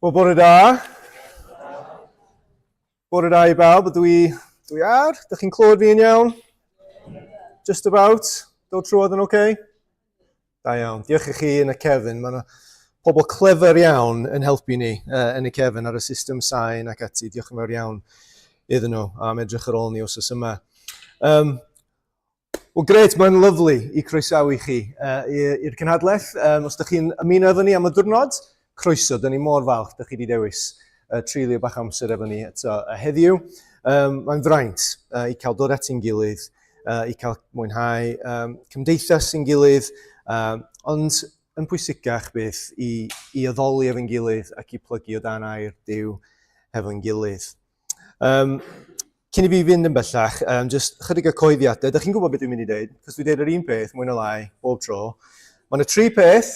Wel, bore da. Bore da I bawb, dwi ar. Dych chi'n clywed fi yn iawn? Just about? Dod trwodd yn oce? Da iawn. Diolch i chi yn y cefn. Mae yna pobl clefer iawn yn helpu ni yn y cefn ar y system sain ac ati. Diolch yn fawr iawn iddyn nhw am edrych ar ôl ni os oes yma. Wel, gret, mae'n lyflu i croesawu chi i'r Cynhadledd. Os ydych chi'n ymuno efo ni am y diwrnod, croeso, dyn ni mor falch, ydych chi wedi dewis treulio bach amser efo ni eto heddiw. Mae'n fraint i cael dod at ein gilydd, i cael mwynhau cymdeithas sy'n gilydd, ond yn pwysicach beth i addoli efo'n gilydd ac i plygu o dan air Duw efo'n gilydd. Cyn i fi fynd yn bellach, jyst chydig o coeddiadau. Dych chi'n gwybod beth dwi'n mynd i dweud? Cos dwi'n dweud yr un peth, mwy na lai, bob tro. Mae yna 3 peth.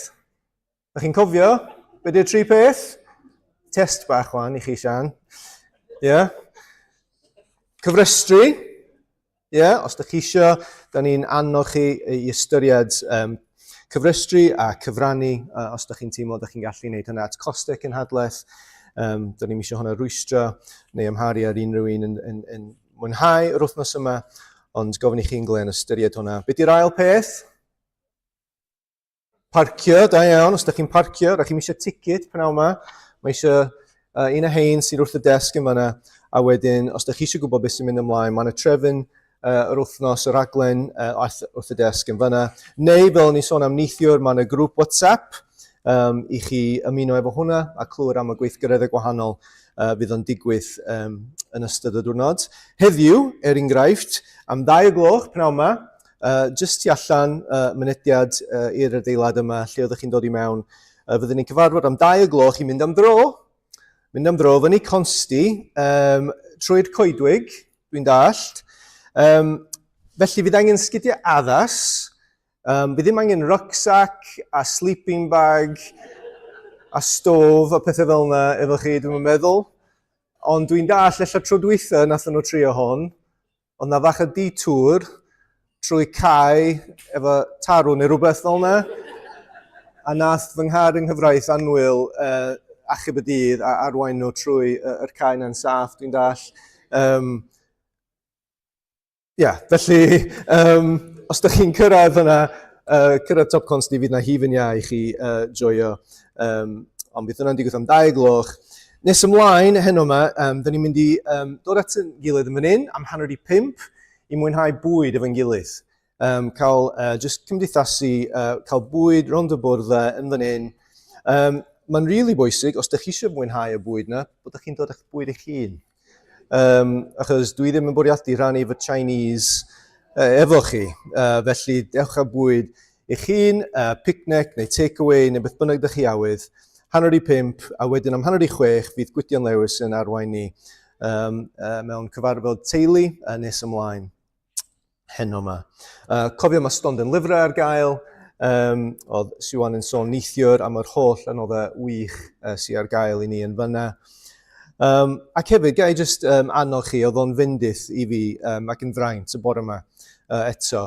Dych chi'n cofio? Be 'di'r 3 peth? Test bach wan i chi, Sian. Cyfrestru. Os ydych chi eisiau, da ni'n annog chi i ystyried cyfrestru a cyfrannu. Os ydych chi'n teimlo, ydych chi'n gallu gwneud hynna at costau Cynhadledd. Da ni'n eisiau hwnna rwystro neu amharu ar unrhyw un yn mwynhau yr wythnos yma, ond gofyn i chi'n glen ystyried hwnna. Be 'di'r ail peth? Parcio, da iawn. Os ydych chi'n parcio, rhaid chi'n eisiau ticket pnawn yma. Mae eisiau un o hein sy'n wrth y desg yn fanna, a wedyn, os ydych chi eisiau gwybod beth sy'n mynd ymlaen, mae yna trefn yr wythnos, y raglen wrth y desg yn fanna. Neu, fel ni sôn am neithiwr, mae yna grŵp WhatsApp i chi ymuno efo hwnna a clywed am y gweithgareddau gwahanol fydd o'n digwydd yn ystod y diwrnod. Heddiw, enghraifft, am 2:00 pnawn yma, jyst tu allan mynediad i'r adeilad yma, lle oeddech chi'n dod i mewn, fyddwn ni'n cyfarfod am 2:00 i mynd am dro. Mynd am dro, fyny consti, trwy'r coedwig, dwi'n dallt. Felly fydd angen sgidiau addas. Bydd ddim angen rucksack a sleeping bag a stof a pethau fel yna efo chi, dwi'n meddwl. Ond dwi'n dall, ella tro dwytha nath nhw trio hon, ond na fach y detour trwy cae efo tarw neu rhywbeth fel yna. A nath fy nghar yng nghyfraith anwyl achub y dydd a arwain nhw trwy yr cae na'n saff, dwi'n dall. Felly, os ydych chi'n cyrraedd yna, cyrraedd top consti, fydd yna hifin ia i chi joio. Ond bydd yna'n digwydd am 2:00. Nes ymlaen, heno yma, da ni'n mynd i dod at yn gilydd yn fan hyn am 4:45 i mwynhau bwyd efo'n gilydd. Cael just cymdeithasu, cael bwyd rond y bwrdd yn fan hyn. Mae'n rili bwysig, os ydych chi eisiau mwynhau y bwyd yna, bod ydych chi'n dod â'ch bwyd eich hun. Achos dwi ddim yn bwriadu rhannu fy Chinese efo chi. Felly, dewch â bwyd eich hun, picnic neu takeaway neu beth bynnag ydych chi awydd. 4:45 a wedyn am 5:30 fydd Gwydion Lewis yn arwain ni mewn cyfarfod teulu nes ymlaen heno yma. Cofio mae stond yn lyfrau ar gael. Oedd Siwan yn sôn neithiwr am yr holl anoddau wych sy'n ar gael i ni yn fyna. Ac hefyd, gai jyst annog chi, oedd o'n fyndith i fi ac yn fraint y bore yma eto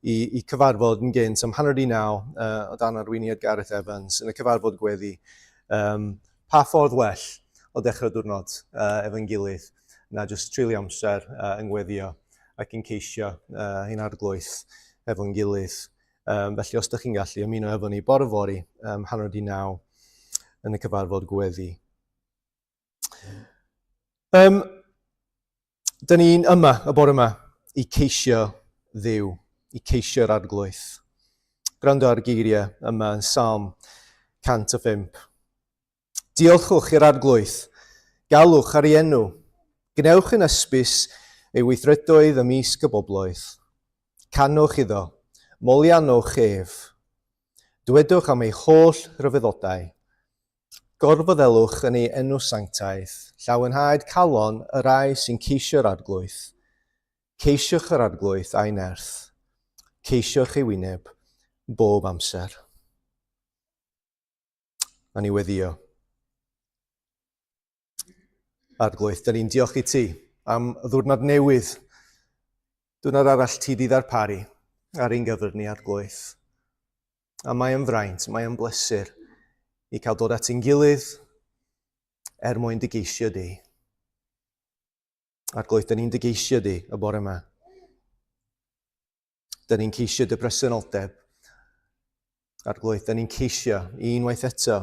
i cyfarfod yn gynt am 8:30 o dan arweiniad Gareth Evans yn y cyfarfod gweddi. Pa ffordd well o dechrau diwrnod efo'n gilydd na jyst treulio amser yn gweddio ac yn ceisio ein arglwydd efo'n gilydd. Felly, os ydych chi'n gallu ymuno efo ni bore fori 8:30 yn y cyfarfod gweddi. Da ni'n yma, y bore yma, i ceisio Dduw, i ceisio'r arglwydd. Gwrando ar geiriau yma yn Psalm 105. Diolchwch i'r arglwydd, galwch ar ei enw, gnewch yn ysbys ei weithredoedd ymysg y bobloedd. Canwch iddo, moliannwch ef, dywedwch am ei holl rhyfeddodau. Gorfoddelwch yn ei enw sanctaidd, llawenhau'r calon y rai sy'n ceisio'r arglwydd. Ceisiwch yr arglwydd a'i nerth, ceisiwch ei wyneb bob amser. A ni weddio. Arglwydd, da ni'n diolch i ti am ddiwrnod newydd. Diwrnod arall ti di ddarparu ar ein gyfer ni arglwydd. A mae yn fraint, mae yn bleser i cael dod at ein gilydd, mwyn dy geisio di. Arglwydd, da ni'n dy geisio di y bore yma. Da ni'n ceisio dy bresenoldeb. Arglwydd, da ni'n ceisio unwaith eto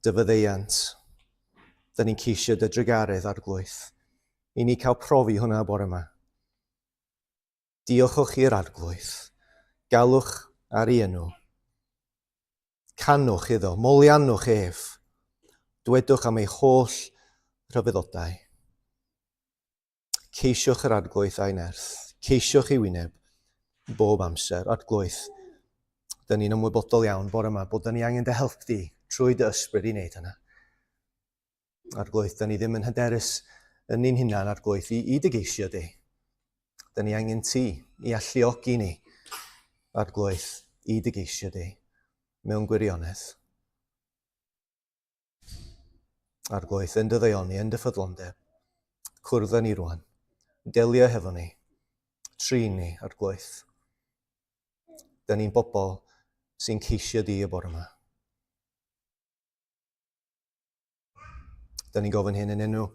dy fyddeiant. Da ni'n ceisio dy drygarydd, arglwydd. I ni cael profi hwnna y bore yma. Diolchwch i'r arglwydd. Galwch ar ei enw. Canwch iddo, moliannwch ef. Dwedwch am ei holl rhyfeddodau. Ceisiwch yr arglwydd a'i nerth. Ceisiwch ei wyneb bob amser. Arglwydd, da ni'n ymwybodol iawn bore yma bod da ni angen dy help di trwy dy ysbryd i wneud hynna. Arglwydd, da ni ddim yn hyderus yn ni'n hunan, arglwydd, i dy geisio di. Da ni angen ti i alluogi ni, arglwydd, i dy geisio di, mewn gwirionedd. Arglwydd, yn dy ddeioni, yn dy ffyddlondeb, cwrdd â ni rwan, delio hefo ni, trin ni, arglwydd. Da ni'n bobl sy'n ceisio di y bore yma. Da ni'n gofyn hyn yn enw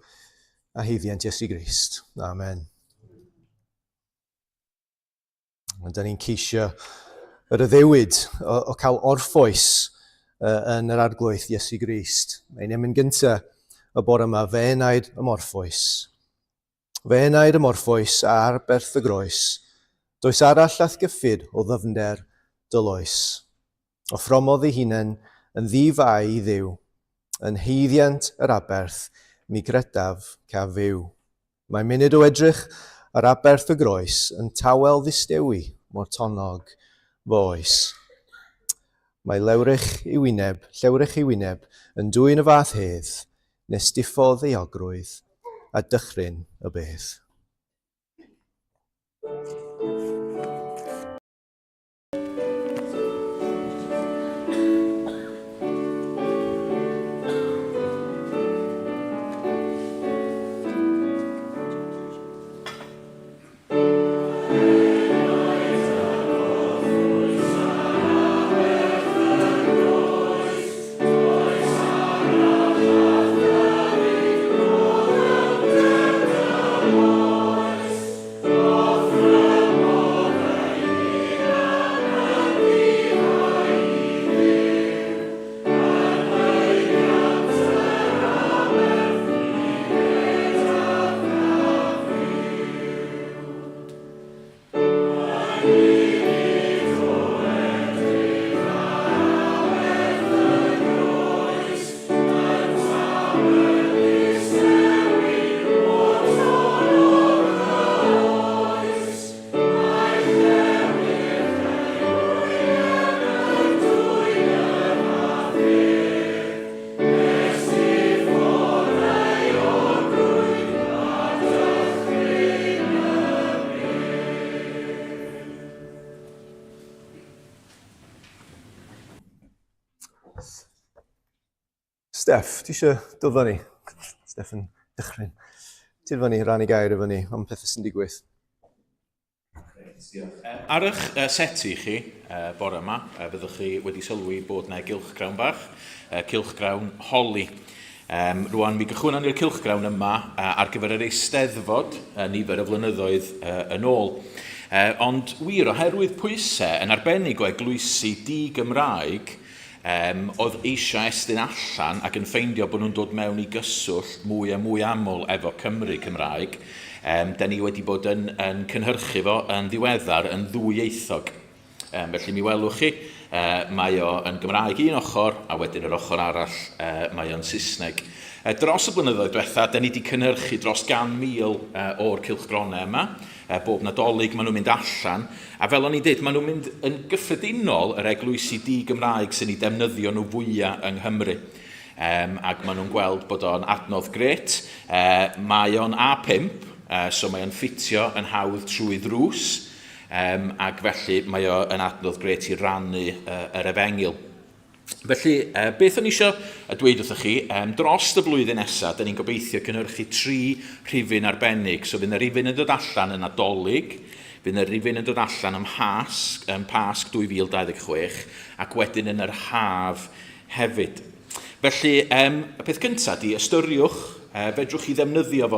a haeddiant Iesu Grist. Amen. Da ni'n ceisio yr addewid o cael orffwys yn yr arglwydd Iesu Grist. Mae'n emyn gyntaf y bore yma, fe enaid y morffwys. Fe enaid y morffwys ar berth y groes. Does arall athgyffid o ddyfnder dyloes. Offromodd ei hunain yn ddifau i Dduw, yn heiddiant yr aberth mi gredaf ca fyw. Mae munud o edrych ar aberth y groes yn tawel ddistewi mor tonog fo oes. Mae llewrych ei wyneb yn dwyn y fath hedd, nes diffodd ei ogrwydd a dychryn y beth. Steff, ti eisiau dod fyny? Steff yn dychryn. Ti fyny, rannu gair efo ni, am pethau sy'n digwydd. Ar eich seti chi, bore yma, byddwch chi wedi sylwi bod yna gylchgrawn bach, cylchgrawn holi. Rwan, mi gychwynnon ni'r cylchgrawn yma ar gyfer yr eisteddfod nifer y flynyddoedd yn ôl. Ond wir, oherwydd pwysau yn arbennig o eglwysu di-Gymraeg, oedd eisiau estyn allan ac yn ffeindio bod nhw'n dod mewn i gyswllt mwy a mwy aml efo Cymru Cymraeg. Da ni wedi bod yn cynhyrchu fo yn ddiweddar yn ddwyieithog. Felly mi welwch chi, mae o yn Gymraeg un ochr a wedyn yr ochr arall mae o'n Saesneg. Dros y blynyddoedd diwetha, da ni wedi cynhyrchu dros 100,000 o'r cylchgronau yma. Bob Nadolig maen nhw'n mynd allan, a fel o'n i'n dweud, maen nhw'n mynd yn gyffredinol yr eglwysu di-Gymraeg sy'n ei defnyddio nhw fwyaf yng Nghymru. Ac maen nhw'n gweld bod o'n adnodd gret. Mae o'n A5, so mae o'n ffitio yn hawdd trwy ddrws, ac felly mae o'n adnodd gret i rannu yr Efengyl. Felly, beth o'n i eisiau dweud wrthych chi, dros y flwyddyn nesaf, da ni'n gobeithio cynhyrchu 3 rhifyn arbennig. So fydd y rhifyn yn dod allan yn Nadolig, fydd y rhifyn yn dod allan ym Pasg 2026, ac wedyn yn yr Haf hefyd. Felly, y peth gyntaf di, ystyriwch, fedrwch chi ddefnyddio fo.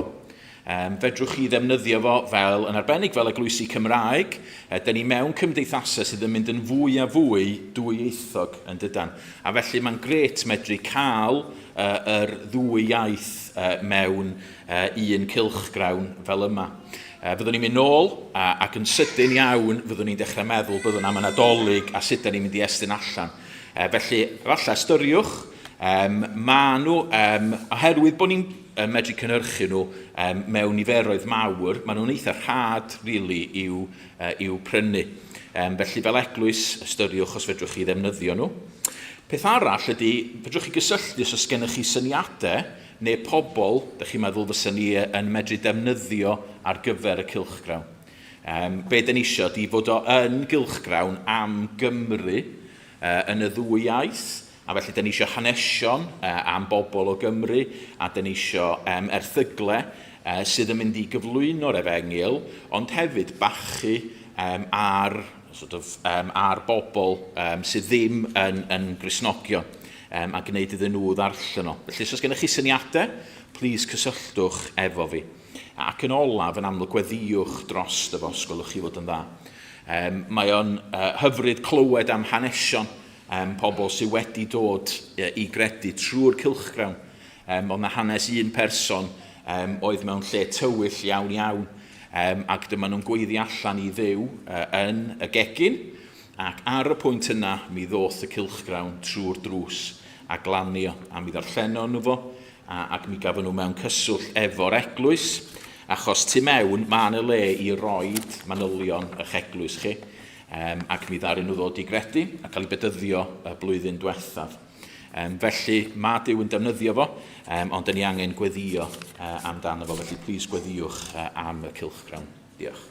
Fedrwch chi ddefnyddio fo fel, yn arbennig fel eglwysi Cymraeg, da ni mewn cymdeithasau sydd yn mynd yn fwy a fwy dwyieithog yn dydan. A felly mae'n gret medru cael yr ddwy iaith mewn un cylchgrawn fel yma. Fyddwn ni'n mynd nôl ac yn sydyn iawn fyddwn ni'n dechrau meddwl byddwn am y Nadolig a sut da ni'n mynd i estyn allan. Felly, falle ystyriwch, maen nhw, oherwydd bod ni'n medru cynhyrchu nhw mewn niferoedd mawr, maen nhw'n eitha rhad, really, i'w prynu. Felly fel eglwys, ystyriwch os fedrwch chi ddefnyddio nhw. Peth arall ydy, fedrwch chi gysylltu os gennych chi syniadau neu pobl, ydych chi'n meddwl fysa ni yn medru defnyddio ar gyfer y cylchgrawn. Be dyn ni eisiau di fod o yn gylchgrawn am Gymru yn y ddwy iaith, a felly dyn ni eisiau hanesion am bobl o Gymru, a dyn ni eisiau erthyglau sydd yn mynd i gyflwyno'r Efengyl, ond hefyd bachu ar bobl sydd ddim yn Gristnogion a gwneud iddyn nhw ddarllen o. Felly, os gennych chi syniadau, plis cysylltwch efo fi. Ac yn olaf, yn amlwg, gweddiwch dros y fo, os gwelwch chi fod yn dda. Mae o'n hyfryd clywed am hanesion pobl sydd wedi dod i gredu trwy'r cylchgrawn. Ond na hanes un person oedd mewn lle tywyll iawn, ac dyma nhw'n gweiddi allan i ddew yn y gegin, ac ar y pwynt yna mi ddoth y cylchgrawn trwy'r drws a glanio, a mi ddarlleno nhw fo, ac mi gafon nhw mewn cyswllt efo'r eglwys, achos tu mewn mae'n y le i roed manylion eich eglwys chi, ac mi ddaru nhw ddod i gredu a cael ei bedyddio y blwyddyn diwethaf. Felly mae Duw yn defnyddio fo, ond ni angen gweddio amdano fo, felly plis gweddiwch am y cylchgrawn. Diolch.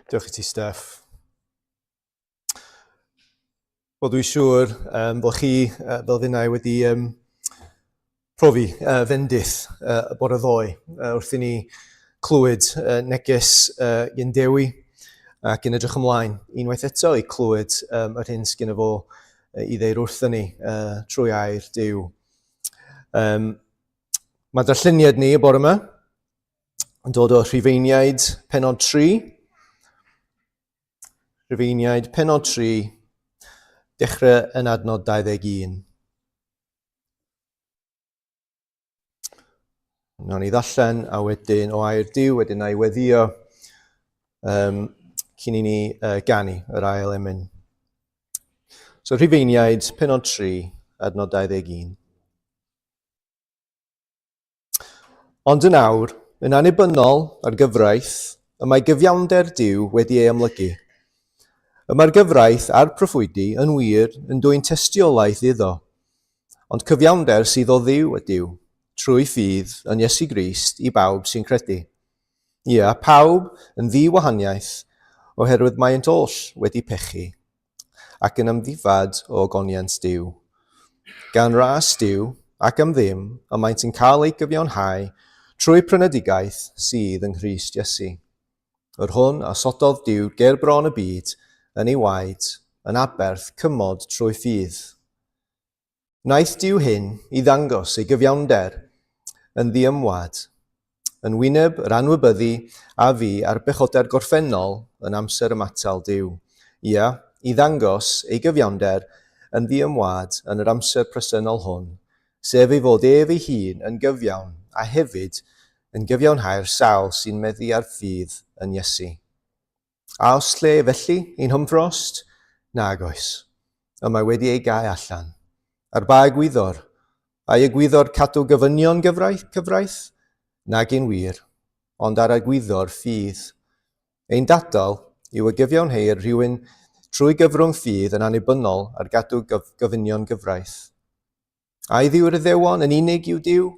Diolch i ti, Steff. Wel, dwi'n siŵr bod chi, fel fynnau, wedi profi fendith y bore ddoe wrth i ni clywed neges gan Dewi ac yn edrych ymlaen unwaith eto i clywed yr hyn sgynno fo i ddeud wrthyn ni trwy air Duw. Mae darlluniad ni y bore yma yn dod o Rhufeiniaid pennod 3. Rhufeiniaid pennod 3, dechrau yn adnod 21. Nawn ni ddarllen a wedyn o air Duw, wedyn na i weddio cyn i ni ganu yr ail emyn. So Rhufeiniaid pennod 3, adnod 21. Ond yn awr, yn annibynnol ar gyfraith, y mae gyfiawnder Duw wedi ei amlygu. Y mae'r gyfraith a'r proffwydi yn wir yn dwy'n testiolaeth iddo, ond cyfiawnder sydd o Dduw ydyw, trwy ffydd yn Iesu Grist i bawb sy'n credu. Ia, pawb yn ddiwahaniaeth, oherwydd mae'nt oll wedi pechu, ac yn ymddifad o goniant Duw. Gan ras Duw, ac am ddim, y maent yn cael ei gyfiawnhau trwy prynudigaeth sydd yn Christ Iesu. Yr hwn a sododd Duw ger bron y byd, yn ei waed, yn aberth cymod trwy ffydd. Wnaeth Duw hyn i ddangos ei gyfiawnder yn ddiymwad, yn wyneb yr anwybyddu a fi a'r bechoder gorffennol yn amser ymatal Duw. Ia, i ddangos ei gyfiawnder yn ddiymwad yn yr amser presennol hwn, sef ei fod ef ei hun yn gyfiawn a hefyd yn gyfiawnhau'r sawl sy'n meddu ar ffydd yn Iesu. A os lle felly ein hymfrost? Nag oes, y mae wedi ei gau allan. Ar ba egwyddor? Ai egwyddor cadw gyfynion cyfraith? Nag ein wir, ond ar egwyddor ffydd. Ein dadl yw y gyfiawnhau'r rhywun trwy gyfrwng ffydd yn annibynnol ar gadw gyfynion gyfraith. Ai ddiw'r iddewon yn unig yw Duw?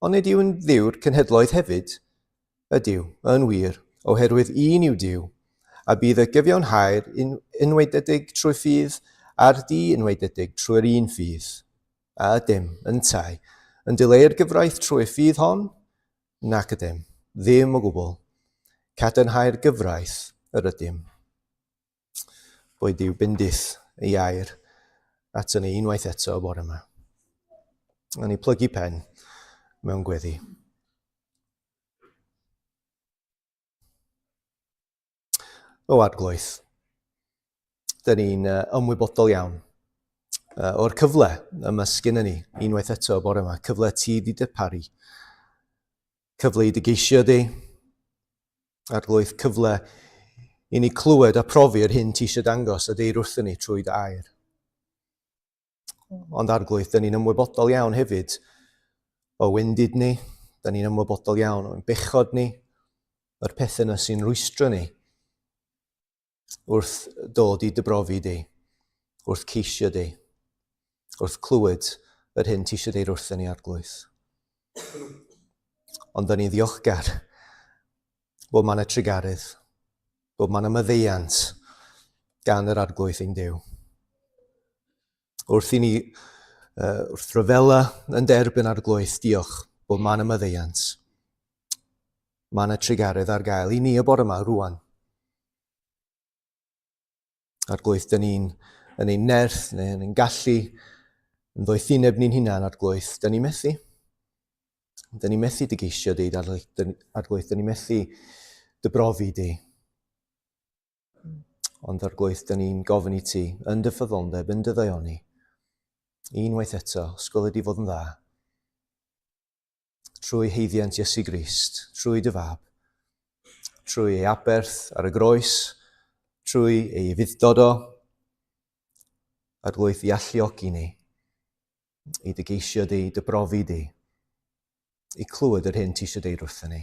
Ond nid yw yn ddiw'r cenhedloedd hefyd? Ydyw, yn wir, oherwydd un yw Duw, a bydd y gyfiawnhau'r unwededig trwy ffydd a'r di-unwededig trwy'r un ffydd. A ydym, yn tai, yn dileu'r gyfraith trwy ffydd hon? Nac ydym, ddim o gwbl. Cadarnhau'r gyfraith yr ydym. Boed Duw bendith ei air at ni unwaith eto y bore yma. A ni plygu pen mewn gweddi. O arglwydd, dyn ni'n ymwybodol iawn o'r cyfle yma sgynna ni unwaith eto y bore yma, cyfle ti di dyparu, cyfle i dy geisio di, arglwydd cyfle i ni clywed a profi'r hyn ti eisiau dangos a deir wrthyn ni trwy dy air. Ond arglwydd, dyn ni'n ymwybodol iawn hefyd o wendid ni, dyn ni'n ymwybodol iawn o'n bechod ni, yr pethau yna sy'n rwystro ni wrth dod i dybrofi di, wrth ceisio di, wrth clywed yr hyn ti eisiau deir wrthyn ni arglwydd. Ond dyn ni'n ddiolchgar bod ma'n y trigarydd, bod ma'n y maddeiant gan yr arglwydd ein Duw. Wrth i ni, wrth rhyfela yn derbyn arglwydd, diolch bod ma'n y maddeiant. Ma'n y trigarydd ar gael i ni y bore yma rwan. Arglwydd, dyn ni'n yn ein nerth neu yn ein gallu, yn ddoethineb ni'n hunan arglwydd, dyn ni'n methu. Dyn ni'n methu dy geisio di, arglwydd, dyn ni'n methu dybrofi di. Ond arglwydd, dyn ni'n gofyn i ti, yn dy ffyddondeb, yn dy ddaioni, unwaith eto, sgoled i fod yn dda, trwy heiddiant Iesu Grist, trwy dy fab, trwy ei aberth ar y groes, trwy ei fuddod o, arglwydd i alluogi ni, i dy geisio di, dy brofi di, i clywed yr hyn ti eisiau deud wrthyn ni.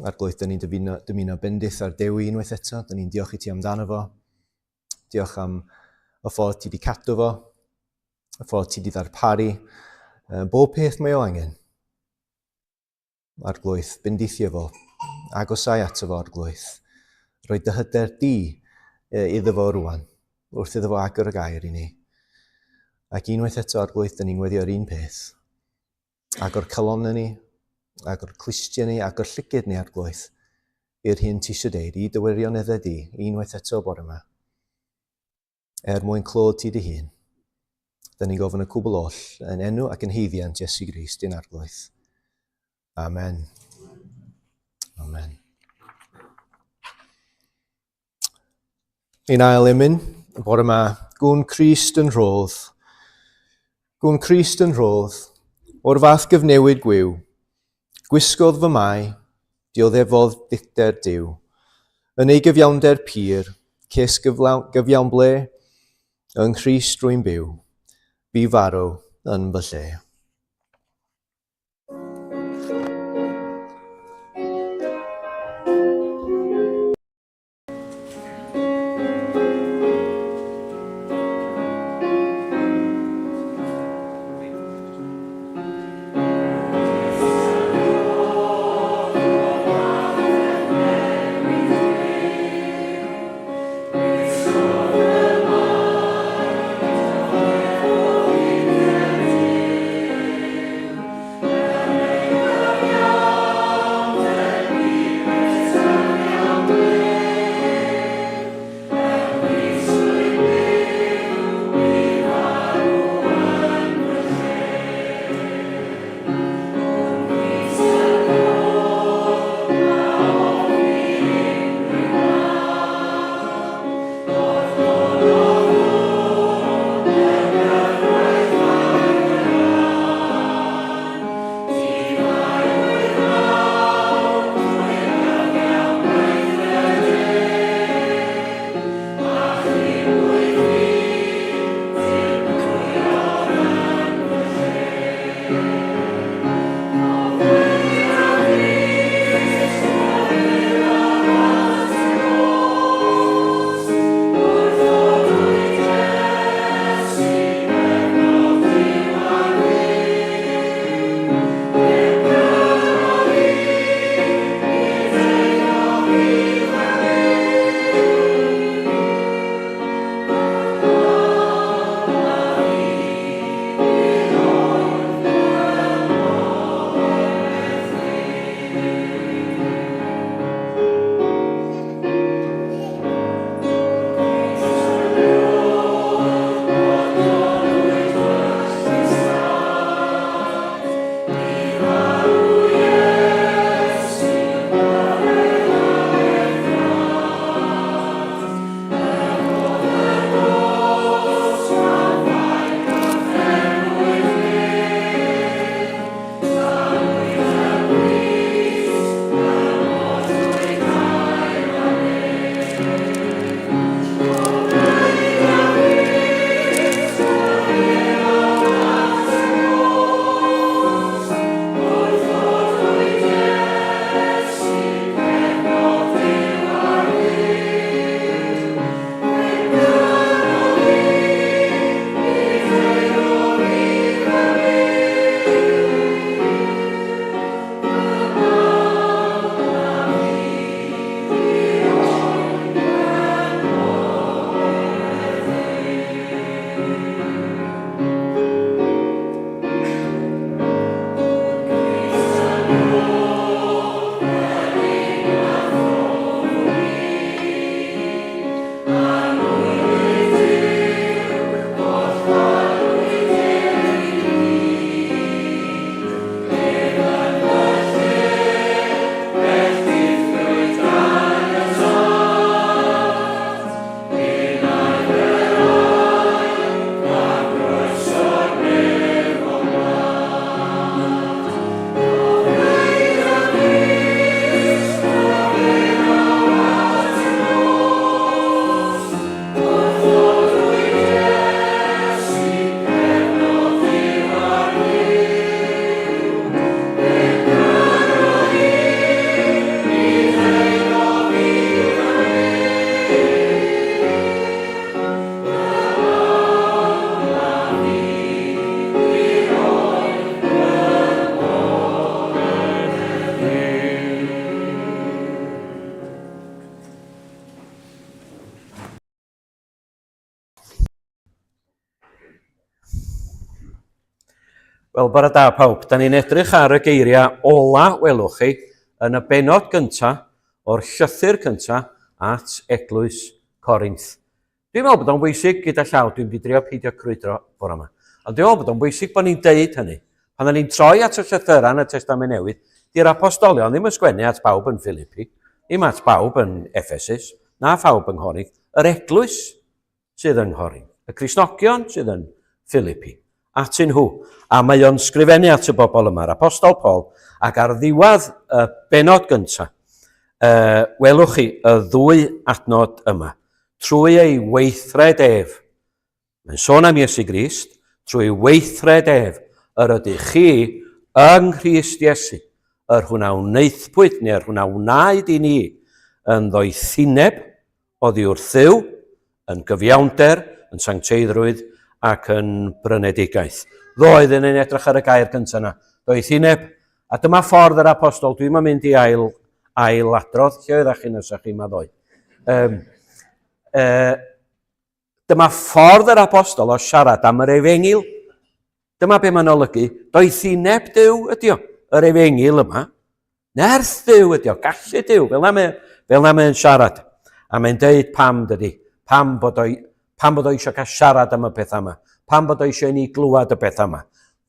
Arglwydd, dyn ni'n dymuno bendith ar Dewi unwaith eto, dyn ni'n diolch i ti amdano fo, diolch am y ffordd ti di cadw fo, y ffordd ti di ddarparu, bob peth mae o angen. Arglwydd, bendithio fo, agosau ato fo arglwydd, rhoi dy hyder di iddo fo rwan, wrth iddo fo agor y gair i ni. Ac unwaith eto arglwydd, dyn ni'n wedio'r un peth. Agor calonnau ni, agor clustia ni, agor llyged ni arglwydd, i'r hyn ti eisiau deud, i dy wirioneddau di, unwaith eto bore yma. Mwyn clod ti dy hun, dyn ni'n gofyn y cwbl oll, yn enw ac yn heiddiant Iesu Grist i'n arglwydd. Amen. Amen. I'n ail emyn, y bore yma, gwn Crist yn rhodd. Gwn Crist yn rhodd, o'r fath gyfnewid gwyw, gwisgodd fy mai, dioddefodd dicter Duw. Yn ei gyfiawnder pur, ces gyfiawn ble, yng Nghrist rwy'n byw, bu farw yn fy lle. Wel, bore da pawb, da ni'n edrych ar y geiriau ola, welwch chi, yn y benod gyntaf o'r llythyr cyntaf at Eglwys Corinth. Dwi'n meddwl bod o'n bwysig gyda llaw, dwi'n wedi drio peidio crwydro bore yma. Ond dwi'n meddwl bod o'n bwysig bod ni'n deud hynny. Pan ni'n troi at y llythyran y Testament Newydd, di'r apostolion ddim yn sgwennu at bawb yn Philippi, ddim at bawb yn Ephesus, na phawb yng Nghorint, yr eglwys sydd yng Nghorint, y Cristnogion sydd yn Philippi, atyn nhw. A mae o'n sgrifennu at y bobl yma, yr apostol Paul, ac ar ddiwedd y benod gyntaf, welwch chi y ddwy adnod yma, trwy ei weithred ef. Mae'n sôn am Iesu Grist, trwy weithred ef, yr ydych chi yng Nghrist Iesu, yr hwnna wneithpwyd neu'r hwnna wnaed i ni yn ddoethineb oddi wrth Dduw, yn gyfiawnder, yn sancteiddrwydd ac yn brynedigaeth. Ddoedd yn edrych ar y gair gyntaf yna, doethineb, a dyma ffordd yr apostol, dwi'n mynd i ailadrodd, lle oeddech chi nesach chi ma ddoi. Dyma ffordd yr apostol o siarad am yr Efengil. Dyma be mae'n olygu, doethineb Duw ydi o, yr Efengil yma. Nerth Duw ydi o, gallu Duw, fel na mae'n siarad. A mae'n deud pam dydi, pam bod o eisiau cael siarad am y pethau yma, pam bod o eisiau ni glwad y pethau yma.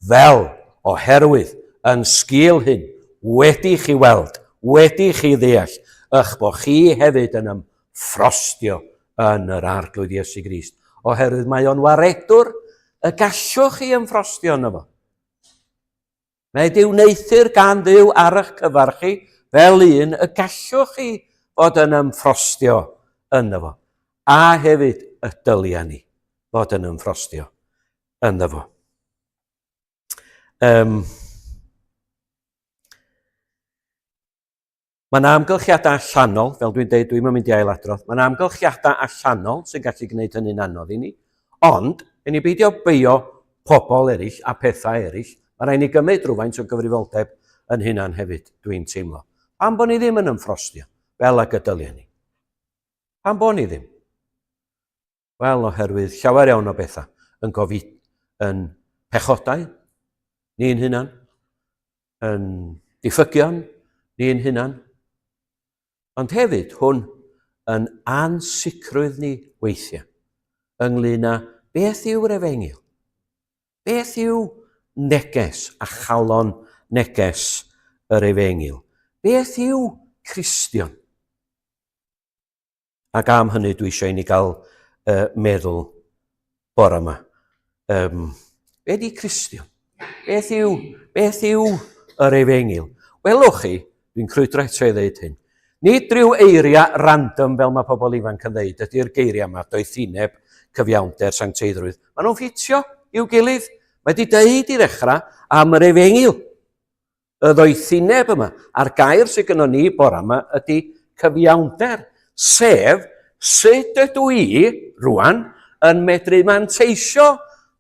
Fel, oherwydd, yn sgil hyn, wedi chi weld, wedi chi ddeall, eich bod chi hefyd yn ymffrostio yn yr arglwydd Iesu Grist. Oherwydd mae o'n waredwr, y gallwch chi ymffrostio yno fo. Mae Duw neithir gan Dduw ar eich cyfar chi, fel un, y gallwch chi fod yn ymffrostio yno fo. A hefyd y dylia ni fod yn ymffrostio yno fo. Mae'n amgylchiadau allanol, fel dwi'n deud, dwi'n mynd i ailadrodd, mae'n amgylchiadau allanol sy'n gallu gwneud hynny'n anodd i ni, ond, yn ei beidio beio pobl eraill a pethau eraill, mae rhaid ni gymryd rhywfaint o gyfrifoldeb yn hynna'n hefyd, dwi'n teimlo. Pam bod ni ddim yn ymffrostio, fel ag y dylia ni? Pam bod ni ddim? Wel, oherwydd llawer iawn o bethau yn gofid yn pechodau, ni'n hynna'n, yn diffygion, ni'n hynna'n, ond hefyd hwn yn ansicrwydd ni weithiau ynglŷn â beth yw'r Efengil? Beth yw neges a chalon neges yr Efengil? Beth yw Cristion? Ac am hynny dwi eisiau i ni gael meddwl bore yma. Be di Cristion? Beth yw yr Efengil? Welwch chi, dwi'n crwydro eto i ddeud hyn. Nid rhyw eiriau random fel mae pobl ifanc yn ddeud, ydy'r geiriau yma, doethineb, cyfiawnder, sancteiddrwydd. Maen nhw'n ffitio i'w gilydd. Mae wedi deud i ddechrau am yr Efengil. Y doethineb yma, a'r gair sydd gyda ni bore yma ydy cyfiawnder, sef sut ydw i rwan yn medru manteisio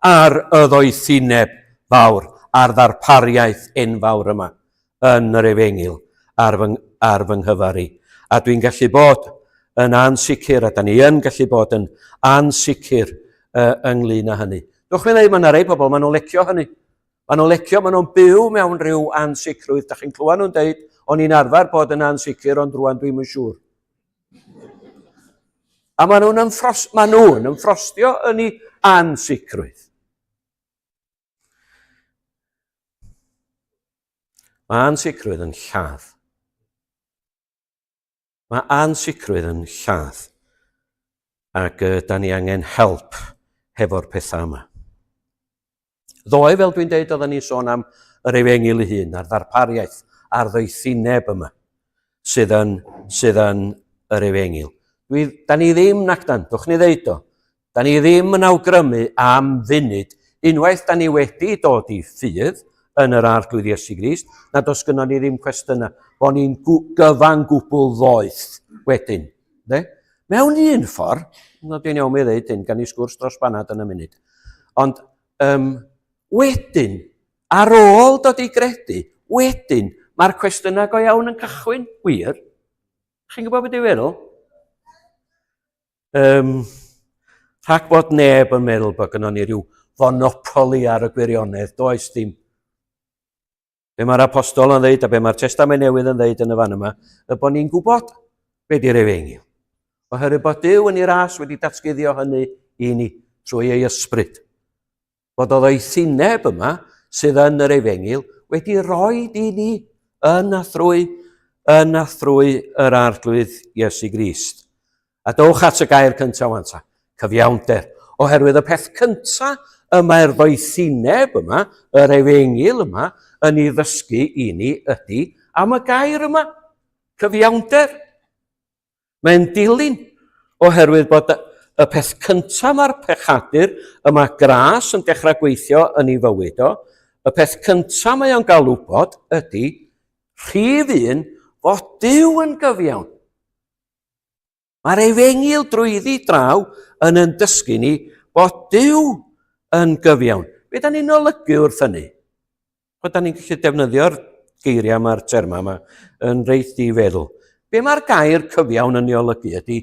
ar y doethineb fawr, a'r ddarpariaeth enfawr yma yn yr Efengil ar fy nghyfar i. A dwi'n gallu bod yn ansicr, a da ni yn gallu bod yn ansicr ynglŷn â hynny. Dwi'n meddwl, mae yna rei pobl, maen nhw'n lecio hynny. Maen nhw'n byw mewn rhyw ansicrwydd. Da chi'n clywed nhw'n deud, o'n i'n arfer bod yn ansicr, ond rwan dwi'n yn siŵr. A maen nhw'n ymffrostio yn ei ansicrwydd. Mae ansicrwydd yn lladd. Mae ansicrwydd yn lladd. Ac da ni angen help hefo'r pethau yma. Ddoe, fel dwi'n deud, oedden ni sôn am yr Efengil ei hun, a'r ddarpariaeth, a'r ddoethineb yma, sydd yn yr Efengil. Da ni ddim, nacdan, dwch ni ddeud o, da ni ddim yn awgrymu am funud, unwaith da ni wedi dod i ffydd yn yr arglwydd Iesu Grist, nad oes gynnon ni ddim cwestiynau, bod ni'n gyfan gwbl ddoeth wedyn. Mewn un ffordd, dwi'n iawn mi ddeud hyn, gan i sgwrs dros banad yn y munud, ond wedyn, ar ôl dod i gredu, wedyn, mae'r cwestiynau go iawn yn cychwyn, wir. Chi'n gwybod beth dwi'n feddwl? Rhag bod neb yn meddwl bod gynnon ni ryw fonopoli ar y gwirionedd, does dim. Be mae'r apostol yn dweud a be mae'r testament newydd yn dweud yn y fan yma, y bod ni'n gwybod be di'r Efengil. Oherwydd bod Duw yn ei ras wedi datguddio hynny i ni trwy ei ysbryd. Bod oedd o'i thineb yma sydd yn yr Efengil wedi rhoi i ni yn a thrwy yr arglwydd Iesu Grist. A dowch at y gair cyntaf wan ta, cyfiawnder. Oherwydd y peth cyntaf yma yr ddoethineb yma, yr Efengil yma, yn ei ddysgu i ni ydy am y gair yma, cyfiawnder. Mae'n dilyn oherwydd bod y peth cyntaf mae'r pechadur yma gras yn dechrau gweithio yn ei fywyd o, y peth cyntaf mae o'n gael wybod ydy rhif un fod Duw yn gyfiawn. Mae'r Efengil drwyddi draw yn dysgu ni bod Duw yn gyfiawn. Be da ni'n olygu wrth hynny? Bod da ni'n gallu defnyddio'r geiriau yma'r terma yma yn reit i feddwl. Be mae'r gair cyfiawn yn ei olygu ydy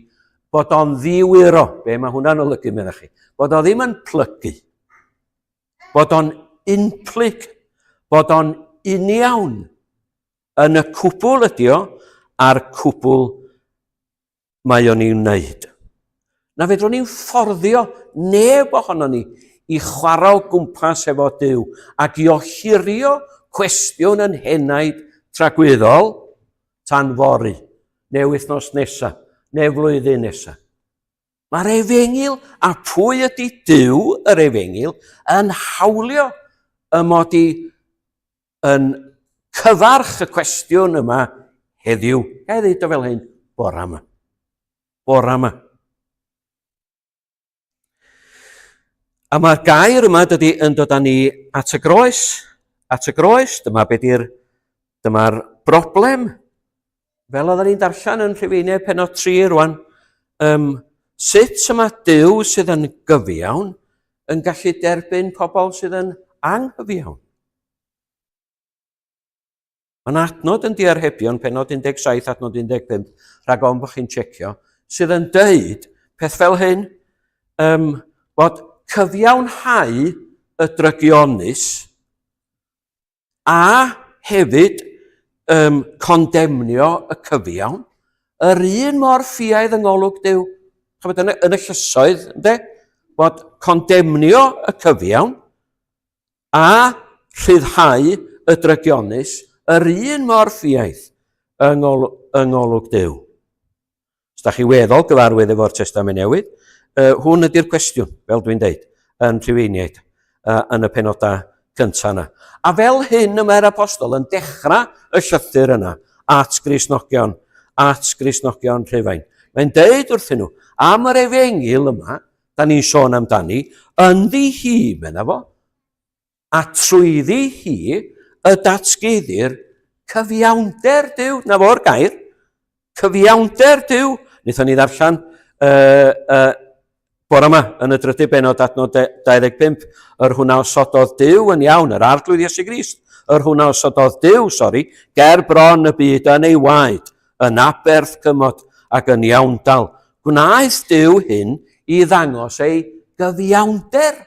bod o'n ddiwiro. Be mae hwnna'n olygu meddwl chi? Bod o ddim yn plygu. Bod o'n unplyg. Bod o'n uniawn. Yn y cwbl ydy o a'r cwbl mae o'n i'w wneud. Na fedrwn ni'n fforddio neb ohono ni i chwarae o gwmpas efo Duw ac i ohirio cwestiwn yn henaid tragweddol tan fory, neu wythnos nesa, neu flwyddyn nesa. Mae'r Efengil a pwy ydy Duw yr Efengil yn hawlio y mod i yn cyfarch y cwestiwn yma heddiw. Ga i ddeud o fel hyn, bora yma. Bora yma. A mae'r gair yma yn dod â ni at y groes. At y groes, dyma'r broblem. Fel oedden ni'n darllen yn Rhufeiniau pennod 3 rwan, sut yma Duw sydd yn gyfiawn yn gallu derbyn pobl sydd yn anghyfiawn? Mae'n adnod yn diarhebion, pennod 17, adnod 15, rhag ofn bod chi'n tsecio, sydd yn deud peth fel hyn, bod cyfiawnhau y drygionus a hefyd condemnio y cyfiawn, yr un mor ffiaidd yng ngolwg Duw. Yn y llysoedd, bod condemnio y cyfiawn a rhyddhau y drygionus, yr un mor ffiaidd yng ngolwg Duw. Os da chi weddol gyfarwydd efo'r Testament Newydd, hwn ydy'r cwestiwn, fel dwi'n deud, yn Rhufeiniaid, yn y penodau cyntaf yna. A fel hyn y mae'r apostol yn dechrau y llythyr yna at Gristnogion Rhufain. Mae'n deud wrthyn nhw, am yr Efengil yma, da ni'n sôn amdani, ynddi hi, menna fo, a trwyddi hi y datguddir cyfiawnder Duw. Na fo'r gair, cyfiawnder Duw. Wnaethon ni ddarllen bore yma yn y drydydd bennod adnod 25, yr hwnna osododd Duw yn iawn, yr arglwydd Iesu Grist, yr hwnna osododd Duw, ger bron y byd yn ei waed, yn aberth cymod ac yn iawndal. Gwnaeth Duw hyn i ddangos ei gyfiawnder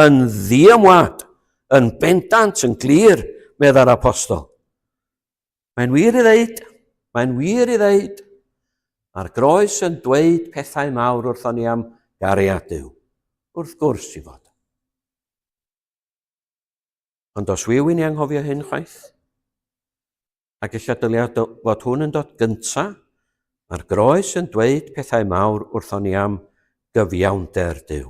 yn ddiymwad, yn bendant, yn glir, medda'r apostol. Mae'n wir i ddeud, mae'r groes yn dweud pethau mawr wrthon ni am gariad Duw. Wrth gwrs i fod. Ond os wi'n i anghofio hyn chwaith, ac eisiau dyliad fod hwn yn dod gynta, mae'r groes yn dweud pethau mawr wrthon ni am gyfiawnder Duw.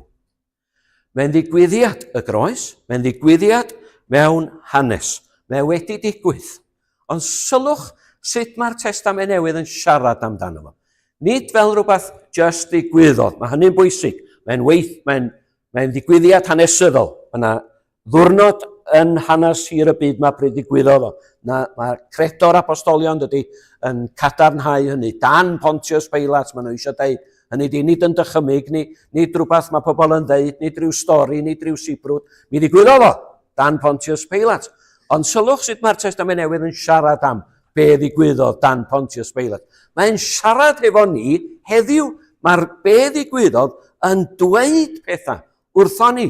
Mae'n ddigwyddiad y groes, mae'n ddigwyddiad mewn hanes. Mae wedi digwydd. Ond sylwch sut mae'r Testament Newydd yn siarad amdano fo. Nid fel rhywbeth just ddigwyddodd. Mae hynny'n bwysig. Mae'n ddigwyddiad hanesyddol. Mae ddwrnod yn hanes hir y byd mae pryd ddigwyddodd o. Mae credo'r apostolion dydy yn cadarnhau hynny. Dan Pontius Pilat, maen nhw eisiau deud. Hynny di, nid yn dychymyg, nid rhywbeth mae pobl yn deud, nid rhyw stori, nid rhyw sibrwd. Mi ddigwyddodd o, Dan Pontius Pilat. Ond sylwch sut mae'r Testament Newydd yn siarad am be ddigwyddodd Dan Pontius Pilat. Mae'n siarad efo ni heddiw. Mae'r be ddigwyddodd yn dweud pethau wrthon ni.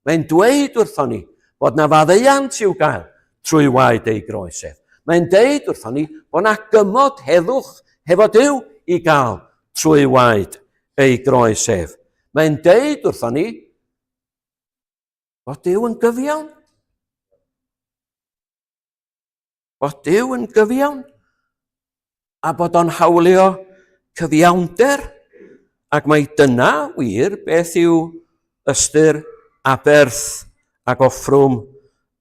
Mae'n dweud wrthon ni bod na faddeuant i'w gael trwy waed ei groesef. Mae'n deud wrthon ni bod yna gymod heddwch hefo Duw i gael trwy waed ei groesef. Mae'n deud wrthon ni bod Duw yn gyfiawn. Bod Duw yn gyfiawn. A bod o'n hawlio cyfiawnder. Ac mae dyna wir beth yw ystyr aberth ac offrwm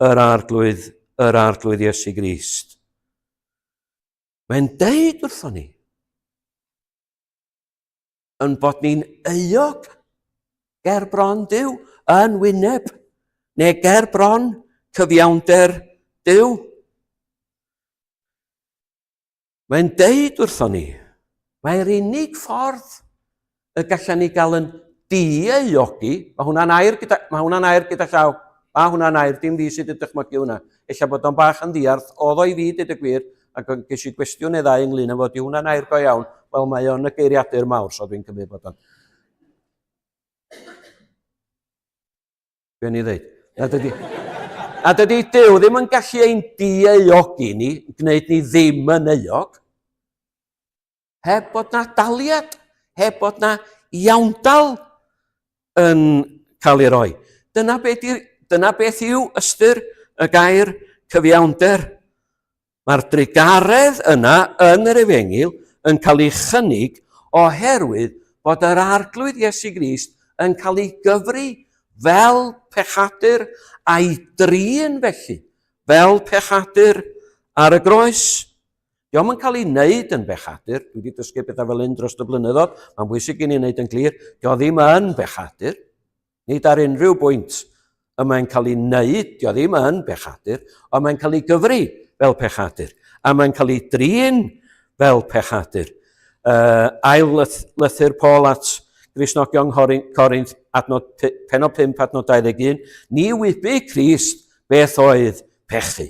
yr arglwydd Iesu Grist. Mae'n deud wrthon ni yn bod ni'n euog ger bron Duw yn wyneb, neu ger bron cyfiawnder Duw. Mae'n deud wrthon ni, mae'r unig ffordd y gallan ni gael yn di-euogi, mae hwnna'n air gyda llaw, mae hwnna'n air, dim fi sydd wedi dychmygu hwnna. Ella bod o'n bach yn ddiarth, oedd o i fi dyd y gwir, ac ges i gwestiwn neu ddau ynglyn â fod i hwnna'n air go iawn, wel mae o'n y geiriadur mawr, so dwi'n cymryd bod o'n. Be ni ddeud? A dydy Duw ddim yn gallu ein di-euogi ni, gwneud ni ddim yn euog, heb bod na daliad, heb bod na iawndal yn cael ei roi. Dyna beth yw ystyr y gair cyfiawnder. Mae'r drigaredd yna yn yr Efengyl yn cael ei chynnig oherwydd bod yr arglwydd Iesu Grist yn cael ei gyfri fel pechadur a'i drin felly, fel pechadur ar y groes. Diolch yn cael ei wneud yn bechadur, dwi wedi dysgu bethau fel un dros y blynyddoedd, mae'n bwysig i ni wneud yn glir, diolch ddim yn bechadur, nid ar unrhyw bwynt y mae'n cael ei wneud, diolch ddim yn bechadur, ond mae'n cael ei gyfri fel pechadur, a mae'n cael ei drin fel pechadur. Ail lythyr Paul at Gristnogion Corinth, penod 5, adnod 21, ni wybu Crist beth oedd pechu.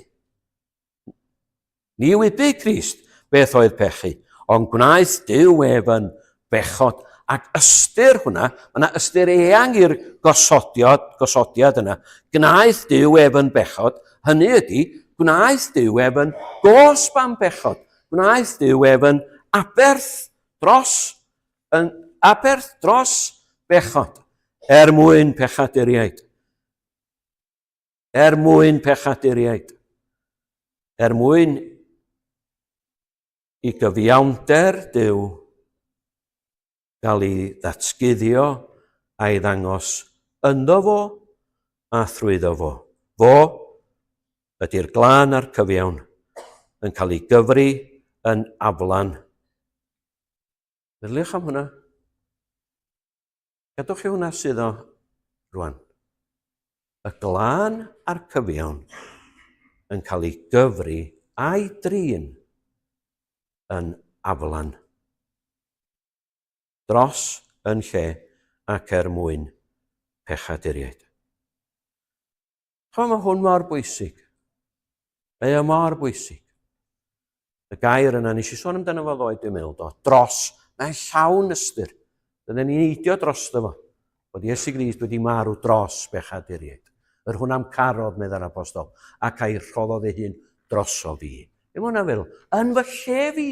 Ni wybu Crist beth oedd pechu, ond gwnaeth Duw ef yn bechod. Ac ystyr hwnna, mae yna ystyr eang i'r gosodiad yna, gwnaeth Duw ef yn bechod, hynny ydy, gwnaeth Duw ef yn gosb am bechod, gwnaeth Duw ef yn aberth dros bechod, mwyn pechaduriaid. Mwyn pechaduriaid. Mwyn i gyfiawnder Duw gael ei ddatguddio a'i ddangos ynddo fo a thrwyddo fo. Fo ydy'r glân a'r cyfiawn yn cael ei gyfri yn aflan. Meddyliwch am hwnna. Gadwch chi hwnna sydd o rwan. Y glân a'r cyfiawn yn cael ei gyfri a'i drin yn aflan. Dros yn lle ac mwyn pechaduriaid. Mae hwn mor bwysig. Mae o mor bwysig. Y gair yna, nes i sôn amdano fo ddoed dwi'n meddwl do, dros, mae'n llawn ystyr. Dyna ni'n eidio dros fo, bod Iesu Grist wedi marw dros bechaduriaid. Yr hwn am carodd, medda'r apostol, ac a'i rhoddodd ei hun droso fi. Be mae hwnna feddwl? Yn fy lle fi.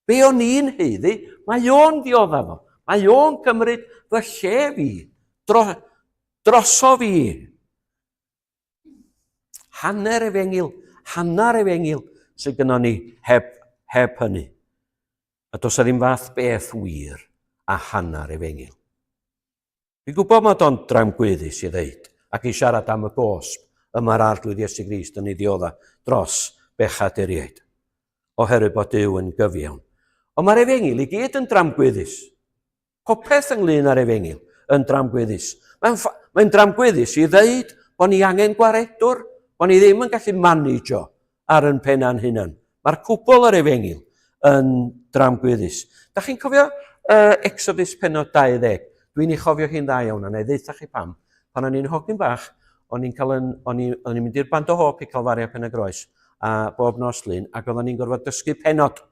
Be o'n i'n heiddi, mae o'n ddiodda fo. Mae o'n cymryd fy lle fi. Droso fi. Hanner Efengyl sydd gynnon ni heb hynny. A does ddim fath beth wir a hanner Efengyl. Fi'n gwybod mae o'n dramgwyddus i ddeud ac i siarad am y gosb yma'r arglwydd Iesu Grist yn ei ddiodda dros bechaduriaid. Oherwydd bod Duw yn gyfiawn. Ond mae'r Efengyl i gyd yn dramgwyddus. Popeth ynglyn â'r Efengyl yn dramgwyddus. Mae'n dramgwyddus i ddeud bod ni angen gwaredwr, bod ni ddim yn gallu manegio ar yn penna'n hunan. Mae'r cwbl yr Efengyl yn dramgwyddus. Da chi'n cofio Exodus penod 20? Dwi'n ei chofio hi'n dda iawn, a na i ddeitha chi pam. Pan o'n i'n hogyn bach, o'n i'n mynd i'r band o hop i cael fario pen y groes a bob nos lun, ac oedden ni'n gorfod dysgu penod.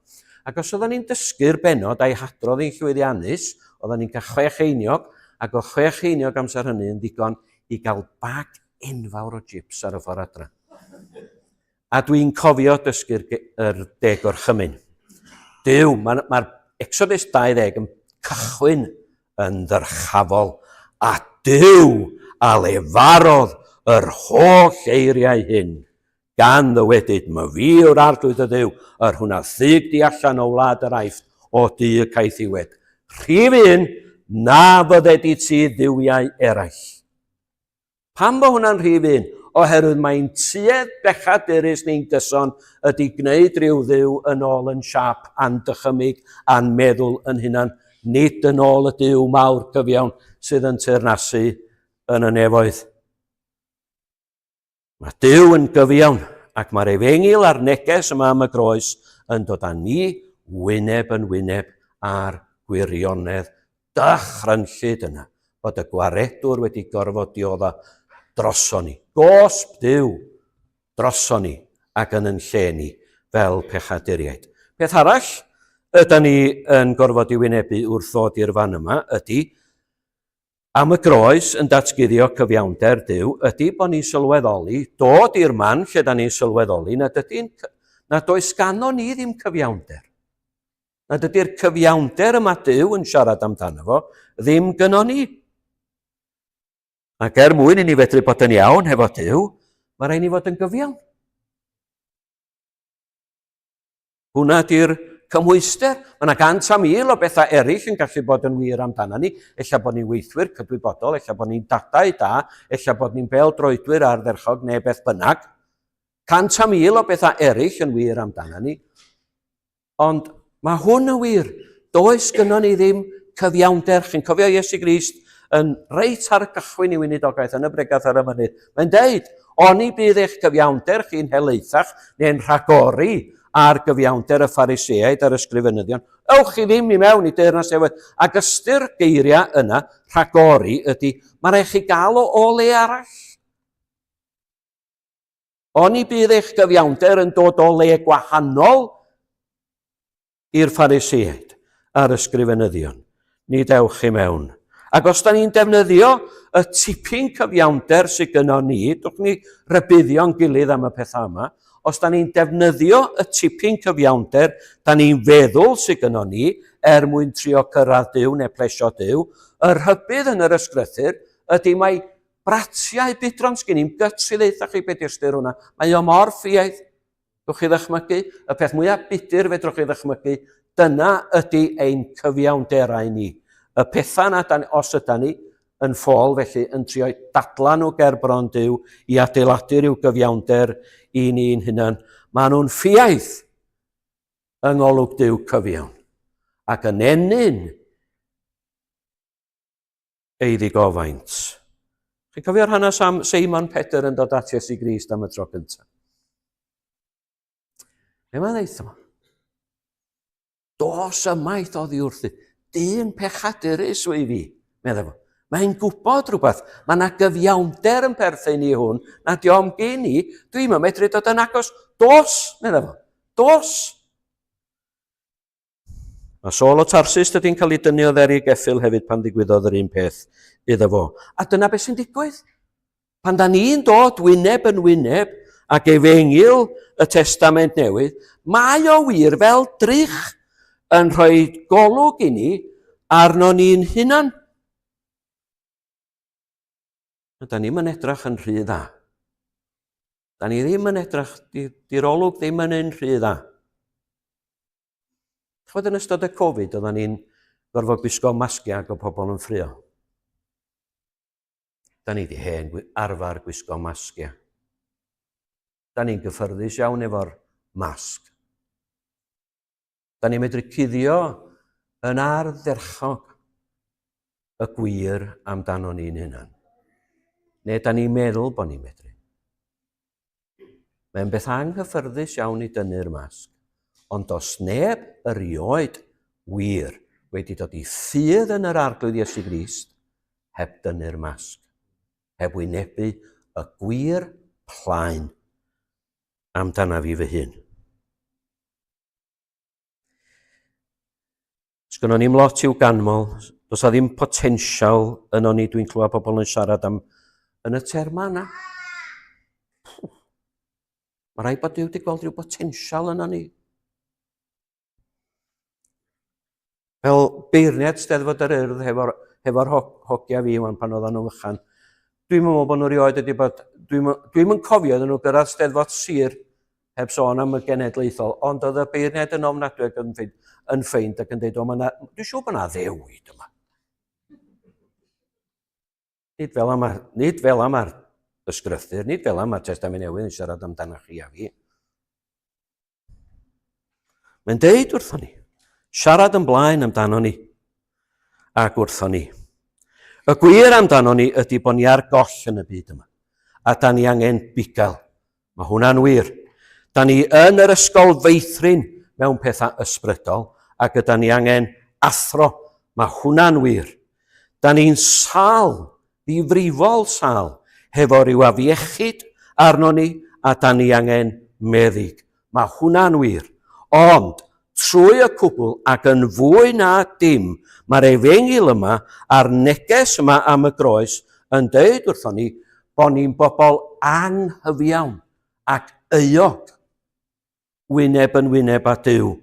Ac os oedden ni'n dysgu'r benod a'i hadrodd i'n llwyddiannus, oedden ni'n cael 6 einiog, ac o 6 einiog amser hynny yn ddigon i gael bag enfawr o chips ar y ffordd adra. A dwi'n cofio dysgu'r 10 gorchymyn. Duw, mae'r Exodus 20 yn cychwyn yn ddyrchafol. A Duw a lefarodd yr holl eiriau hyn. Gan ddywedyd, my fi yw'r arglwydd y Dduw, yr hwnna ddig di allan o wlad yr aifft o di y caethiwed. Rhif 1, na fyddedi ti dduwiau eraill. Pam bo hwnna'n rhif 1? Oherwydd mae'n tuedd bechadurus ni'n gyson ydy gwneud rhyw dduw yn ôl yn siap a'n dychymig a'n meddwl yn hunan, nid yn ôl y Duw mawr cyfiawn sydd yn teyrnasu yn y nefoedd. Mae Duw yn gyfiawn ac mae'r Efengyl a'r neges yma am y groes yn dod â ni wyneb yn wyneb ar gwirionedd dychrynllyd yna bod y gwaredwr wedi gorfod diodda droson ni. Gosb Duw droson ni ac yn lle ni fel pechaduriaid. Peth arall ydym ni yn gorfod i wynebu wrth ddod i'r fan yma ydy am y groes yn datguddio cyfiawnder Duw ydy bod ni'n sylweddoli, dod i'r man lle da ni'n sylweddoli nad oes gano ni ddim cyfiawnder. Nad ydy'r cyfiawnder yma Duw yn siarad amdano fo ddim gyno ni. Ac mwyn i ni fedru bod yn iawn hefo Duw, mae rhaid ni fod yn gyfiawn. Hwna di'r cymhwyster. Mae yna 100,000 o bethau eraill yn gallu bod yn wir amdano ni. Ella bod ni'n weithwyr cydwybodol, ella bod ni'n dadau da, ella bod ni'n bêl-droedwyr ardderchog neu beth bynnag. 100,000 o bethau eraill yn wir amdano ni. Ond mae hwn yn wir. Does gynno ni ddim cyfiawnder. Chi'n cofio Iesu Grist yn reit ar y cychwyn i weinidogaeth yn y bregath ar y mynydd. Mae'n deud, oni bydd eich cyfiawnder chi'n helaethach neu'n rhagori ar gyfiawnder y Phariseaid a'r ysgrifenyddion. Ewch i ddim i mewn i deyrnas newydd. Ac ystyr geiriau yna, rhagori, ydy, mae rhaid chi gael o le arall. Oni bydd eich gyfiawnder yn dod o le gwahanol i'r Phariseaid a'r ysgrifenyddion. Ni dewch i mewn. Ac os da ni'n defnyddio y tipyn cyfiawnder sydd gyno ni, dwch ni rybuddio'n gilydd am y pethau yma, os da ni'n defnyddio y tipyn cyfiawnder, da ni'n feddwl sydd gyno ni, mwyn trio cyrraedd Duw neu plesio Duw, y rhybudd yn yr ysgrythur ydy mae bratiau budron sgyn i'n gytsydd eithaf chi beth ystyr hwnna. Mae o mor ffiaidd, dwch chi ddychmygu, y peth mwyaf budur fedrwch chi ddychmygu, dyna ydy ein cyfiawnderau ni. Y pethau yna, os ydyn ni yn ffôl, felly yn trio dadlau nhw ger bron Duw i adeiladu rhyw gyfiawnder i ni'n hunan, maen nhw'n ffiaidd yng ngolwg Duw cyfiawn. Ac yn enyn ei ddigofaint. Chi'n cofio'r hanes am Seimon Pedr yn dod at Iesu Grist am y tro gyntaf? Be mae'n ddeud yma? Dos ymaith oddi wrthi. Dyn pechadurus yw i fi, meddwl fo. Mae'n gwybod rhywbeth. Mae yna gyfiawnder yn perthyn i hwn, na diom gen i, dwi'n medru dod yn agos. Dos, meddwl fo. Dos. Mae Saul o Tarsus ydy'n cael ei dynnu o dderi geffil hefyd pan ddigwyddodd yr un peth iddo fo. A dyna beth sy'n digwydd. Pan da ni'n dod wyneb yn wyneb ac Efengyl y Testament Newydd, mae o wir fel drych yn rhoi golwg i ni arno ni'n hunan. Da ni'n edrych yn rhy dda. Da ni ddim yn edrych, di'r olwg ddim yn un rhy dda. Chfod yn ystod y Covid, oedden ni'n gorfod gwisgo masgiau o pobl yn ffrio. Da ni di hen arfer gwisgo masgiau. Da ni'n gyffyrddus iawn efo'r masg. Da ni'n medru cuddio yn ardderchog y gwir amdano ni'n hunan. Neu da ni'n meddwl bod ni'n medru. Mae'n beth anghyffyrddus iawn i dynnu'r masg. Ond os neb erioed wir wedi dod i ffydd yn yr arglwydd Iesu Grist heb dynnu'r masg. Heb wynebu y gwir plaen amdana fi fy hun. Sgynno ni'm lot i'w ganmol, does a ddim potensial yno ni, dwi'n clywed pobl yn siarad am yn y terma yna. Mae rhaid bod Duw wedi gweld rhyw potensial yna ni. Fel beirniad Steddfod yr Urdd hefo'r hogia fi pan oedden nhw'n fychan. Dwi'n meddwl bod nhw rioed wedi bod... Dwi'n yn cofio oedden nhw gyrraedd Steddfod Sir heb sôn am y genedlaethol, ond oedd y beirniad yn ofnadwy ac yn ffeind ac yn dweud, dwi'n siŵr bod yna ddewid yma. Nid fel am ar ysgrythyr, nid fel am ar Testament Newydd yn siarad amdano chi a fi. Mae'n deud wrthon ni, siarad yn blaen amdano ni ac wrthon ni. Y gwir amdano ni ydy bod ni ar goll yn y byd yma, a da ni angen bugail. Mae hwnna'n wir. Da ni yn yr ysgol feithrin mewn pethau ysbrydol, ac yda ni angen athro. Mae hwnna'n wir. Da ni'n sal, ddifrifol sal, hefo ryw afiechyd arno ni, a da ni angen meddyg. Mae hwnna'n wir. Ond, trwy y cwbl ac yn fwy na dim, mae'r Efengyl yma a'r neges yma am y groes yn deud wrthon ni bod ni'n bobl anghyfiawn ac euog wyneb yn wyneb â Duw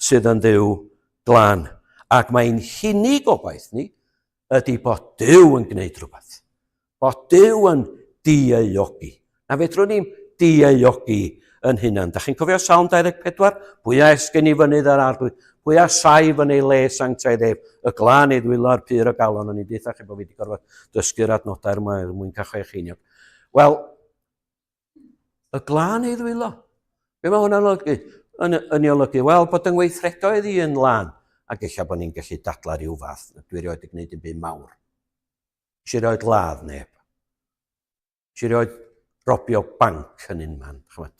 sydd yn Dduw glân. Ac mae'n hunig gobaith ni ydy bod Duw yn gwneud rhywbeth. Bod Duw yn dieuogi. Na fedrwn ni'n dieuogi yn hunan. Da chi'n cofio Salm 24? Pwya esgyn i fynydd ar arglwydd, pwya saif yn ei le sanctaidd ef, y glân ei ddwylo'r pyr o galon, o'n i'n deitha chi bod fi wedi gorfod dysgu'r adnodau mwyn cael eich einiog. Wel, y glân ei ddwylo. Be mae hwnna'n olygu? Yn ei olygu, wel, bod yng ngweithredoedd i yn lan, ac eich bod ni'n gallu dadla rhyw fath, dwi erioed i gwneud yn byd mawr. Eisiau roed ladd neb. Eisiau roed robio banc yn un man, chymod.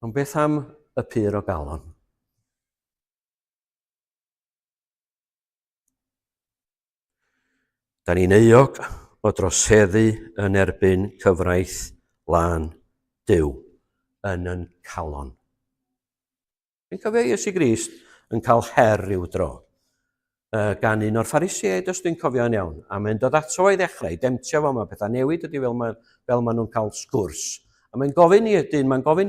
Ond beth am y pyr o galon? Da ni'n euog o droseddu yn erbyn cyfraith lân Duw yn calon. Dwi'n cofio Iesu Grist yn cael her rhyw dro gan un o'r Phariseaid, os dwi'n cofio'n iawn, a mae'n dod ato i ddechrau, demtio fo yma, pethau newid ydy fel maen nhw'n cael sgwrs. A mae'n gofyn i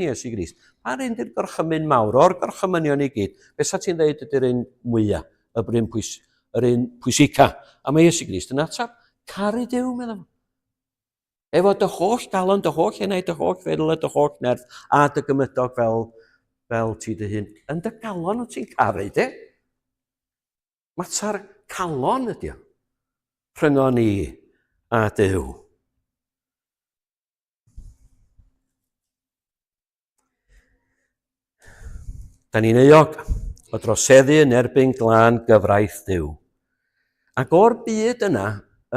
Iesu Grist, pa'r un di'r gorchymyn mawr, o'r gorchymynion i gyd, beth sa ti'n dweud ydy'r un mwyaf, yr un pwysica. A mae Iesu Grist yn atab, caru Duw, meddwl. Efo dy holl galon, dy holl enau, dy holl feddwl, dy holl nerth, a dy gymydog fel ti dy hun. Yn dy galon o ti'n caru, de? Matar calon ydi o. Rhyngon ni a Duw. Da ni'n euog o droseddu yn erbyn glân gyfraith Duw. Ac o'r byd yna,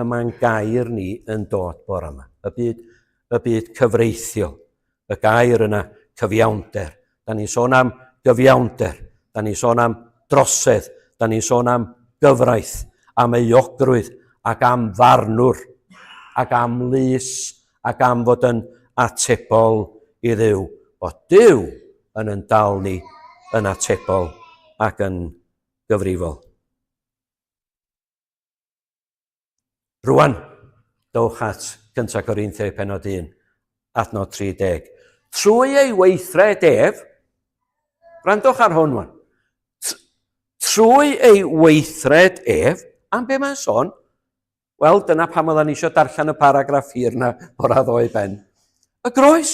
yma'n gair ni yn dod bore yma. Y byd cyfreithiol. Y gair yna, cyfiawnder. Da ni'n sôn am gyfiawnder. Da ni'n sôn am drosedd. Da ni'n sôn am gyfraith, am euogrwydd, ac am farnwr, ac am lys, ac am fod yn atebol i Dduw. Bod Duw yn dal ni yn atebol ac yn gyfrifol. Rwan, dowch at 1 Corinthiaid pennod 1, adnod 30. Trwy ei weithred ef, gwrandwch ar hwn wan, trwy ei weithred ef, am be mae'n sôn, wel, dyna pam oedden ni eisiau darllen y paragraff hir na bora ddo i ben. Y groes.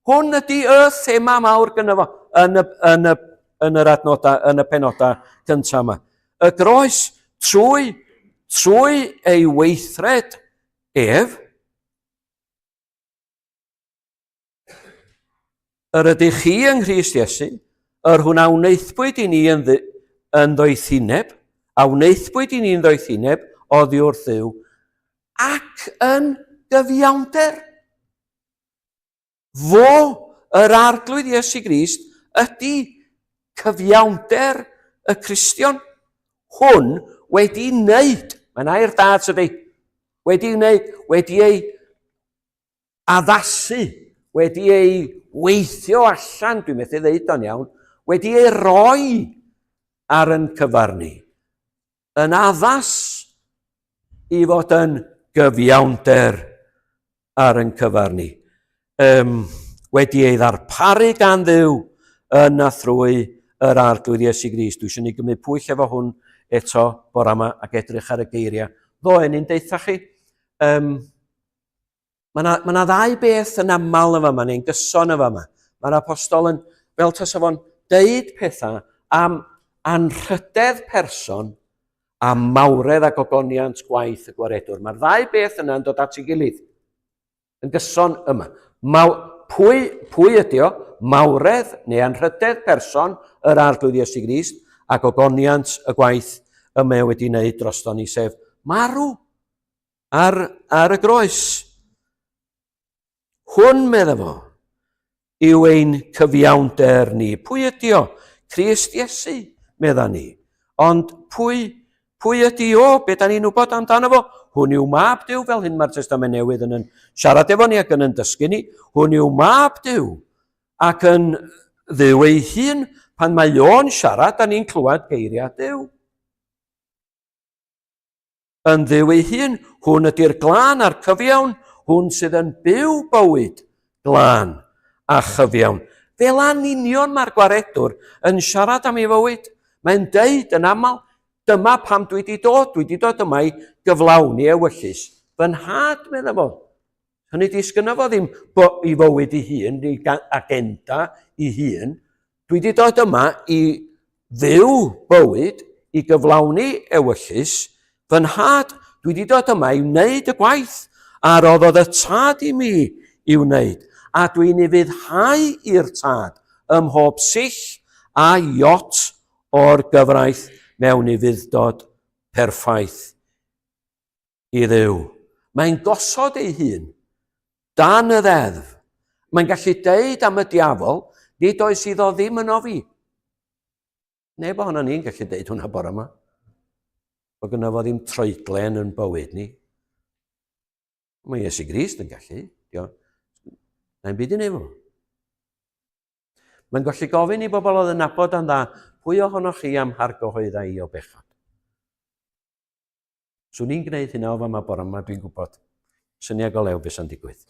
Hwn ydy y thema mawr gyda fo yn y penodau cyntaf yma. Y groes trwy ei weithred ef, yr ydych chi yng Nghrist Iesu, yr hwnna wneithbwyd i ni yn ddoethineb, a wneithbwyd i ni'n ddoethineb oddi wrth Dduw, ac yn gyfiawnder. Fo, yr arglwydd Iesu Grist, ydy cyfiawnder y Cristion. Hwn wedi wneud, mae'n air da tydi, wedi ei addasu, wedi ei weithio allan, dwi'n methu ddeud o'n iawn, wedi ei roi ar yn cyfarni, yn addas i fod yn gyfiawnder ar yn cyfarni. wedi ei ddarparu gan Dduw yn a thrwy yr arglwydd Iesu Grist. Dwi eisiau ni gymryd pwyll efo hwn eto bore yma ac edrych ar y geiriau. Ddoen ni'n deitha chi, mae yna ddau beth yn aml yn fama, neu'n gyson yn fama. Mae'r apostol yn, fel tas fo'n deud pethau am anrhydedd person a mawredd a gogoniant gwaith y gwaredwr. Mae'r ddau beth yna'n dod at ei gilydd. Yn gyson yma. Pwy ydi o? Mawredd neu anrhydedd person yr arglwydd Iesu Grist a gogoniant y gwaith yma wedi wneud drosto ni, sef marw ar y groes. Hwn, medda fo, yw ein cyfiawnder ni. Pwy ydi o? Crist Iesu, medda ni. Ond pwy ydi o? Be da ni'n wybod amdano fo? Hwn yw mab Duw, fel hyn mae'r Testament Newydd yn siarad efo ni ac yn dysgu ni. Hwn yw mab Duw ac yn Dduw ei hun. Pan mae o'n siarad, da ni'n clywed geiriau Duw. Yn Dduw ei hun, hwn ydy'r glân a'r cyfiawn, hwn sydd yn byw bywyd glân a chyfiawn. Fel a'n union mae'r gwaredwr yn siarad am ei fywyd. Mae'n deud yn aml, dyma pam dwi wedi dod yma i gyflawni ewyllus. Fy nhad, medda fo. Hynny di sgynna fo ddim i fywyd ei hun, i agenda ei hun. Dwi wedi dod yma i ddiw bywyd, i gyflawni ewyllus. Fy nhad, dwi wedi dod yma i wneud y gwaith a roddodd y tad i mi i wneud. A dwi'n ei fyddhau i'r tad ym mhob sill a iot o'r gyfraith mewn i fyddod perffaith i Dduw. Mae'n gosod ei hun dan y ddeddf. Mae'n gallu deud am y diafol, nid oes iddo ddim yn ofi. Neb ohono ni'n gallu deud hwnna bore yma. Bod gynno fo ddim troedlen yn bywyd ni. Mae Iesu Grist yn gallu. Na'n byd i neu fo. Mae'n gallu gofyn i bobl oedd yn nabod yn dda, pwy ohonoch chi am hargyhoedda i o bechod? Swn i'n gwneud hynna o fama bore yma, dwi'n gwybod. Syniad o lew beth sy'n digwydd.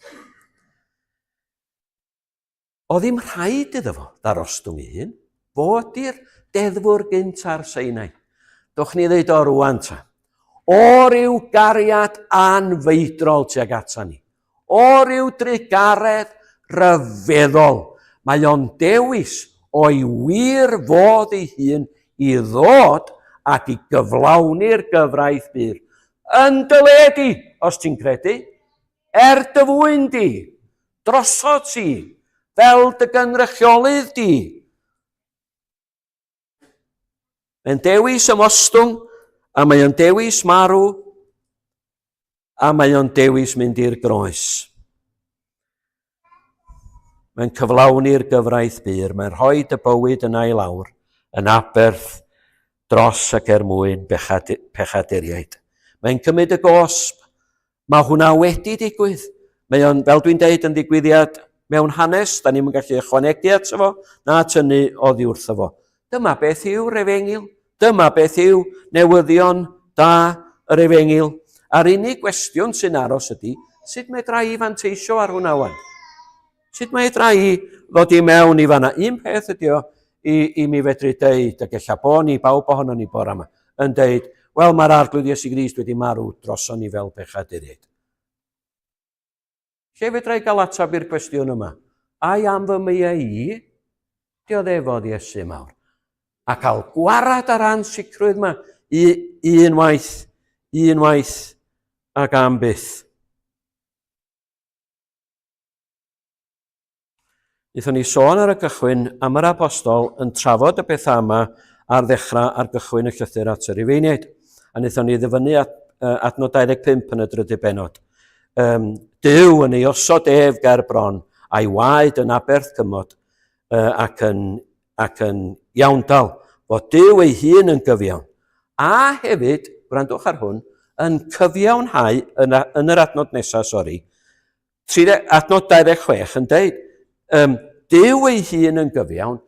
O ddim rhaid iddo fo ddarostwng ei hun. Fo ydy'r deddfwr gynt ar Seinai. Dwch ni ddeud o rwan ta. O ryw gariad anfeidrol tuag ata ni. O ryw drigaredd ryfeddol. Mae o'n dewis o'i wir fod ei hun i ddod ac i gyflawni'r gyfraith byr. Yn dy le di, os ti'n credu, dy fwyn di, drosod ti, fel dy gynrychiolydd di. Mae'n dewis ymostwng, a mae o'n dewis marw, a mae o'n dewis mynd i'r groes. Mae'n cyflawni'r gyfraith byr, mae'n rhoi y bywyd yna i lawr, yn aberth dros ac mwyn pechaduriaid. Mae'n cymryd y gosb, mae hwnna wedi digwydd. Mae o'n, fel dwi'n deud, yn digwyddiad mewn hanes, da ni'n gallu ychwanegu ato fo, na tynnu oddi wrtho fo. Dyma beth yw'r Efengyl, dyma beth yw newyddion da yr Efengyl. A'r unig gwestiwn sy'n aros ydy, sut medra i fanteisio ar hwnna wan? Sut medra i ddod i mewn i fanna? Un peth ydy o i mi fedru deud, ac ella bo ni, bawb ohono ni bore yma, yn deud, wel, mae'r arglwydd Iesu Grist wedi marw droson ni fel pechaduriaid. Lle fedra i gael atab i'r cwestiwn yma? Ai am fy mya i, dioddefod Iesu mawr. A cael gwarad ar ansicrwydd yma, unwaith ac am byth. Nithon ni sôn ar y cychwyn am yr apostol yn trafod y bethau yma ar ddechrau ar gychwyn y llythyr at yr Rufeiniaid. A nithon ni ddyfynu adnod 25 yn y drydydd bennod. Duw yn ei osod ef ger bron a'i waed yn aberth cymod ac yn iawndal fod Duw ei hun yn gyfiawn. A hefyd, gwrandwch ar hwn, yn cyfiawnhau yn yr adnod nesaf, adnod 26 yn deud, Duw ei hun yn gyfiawn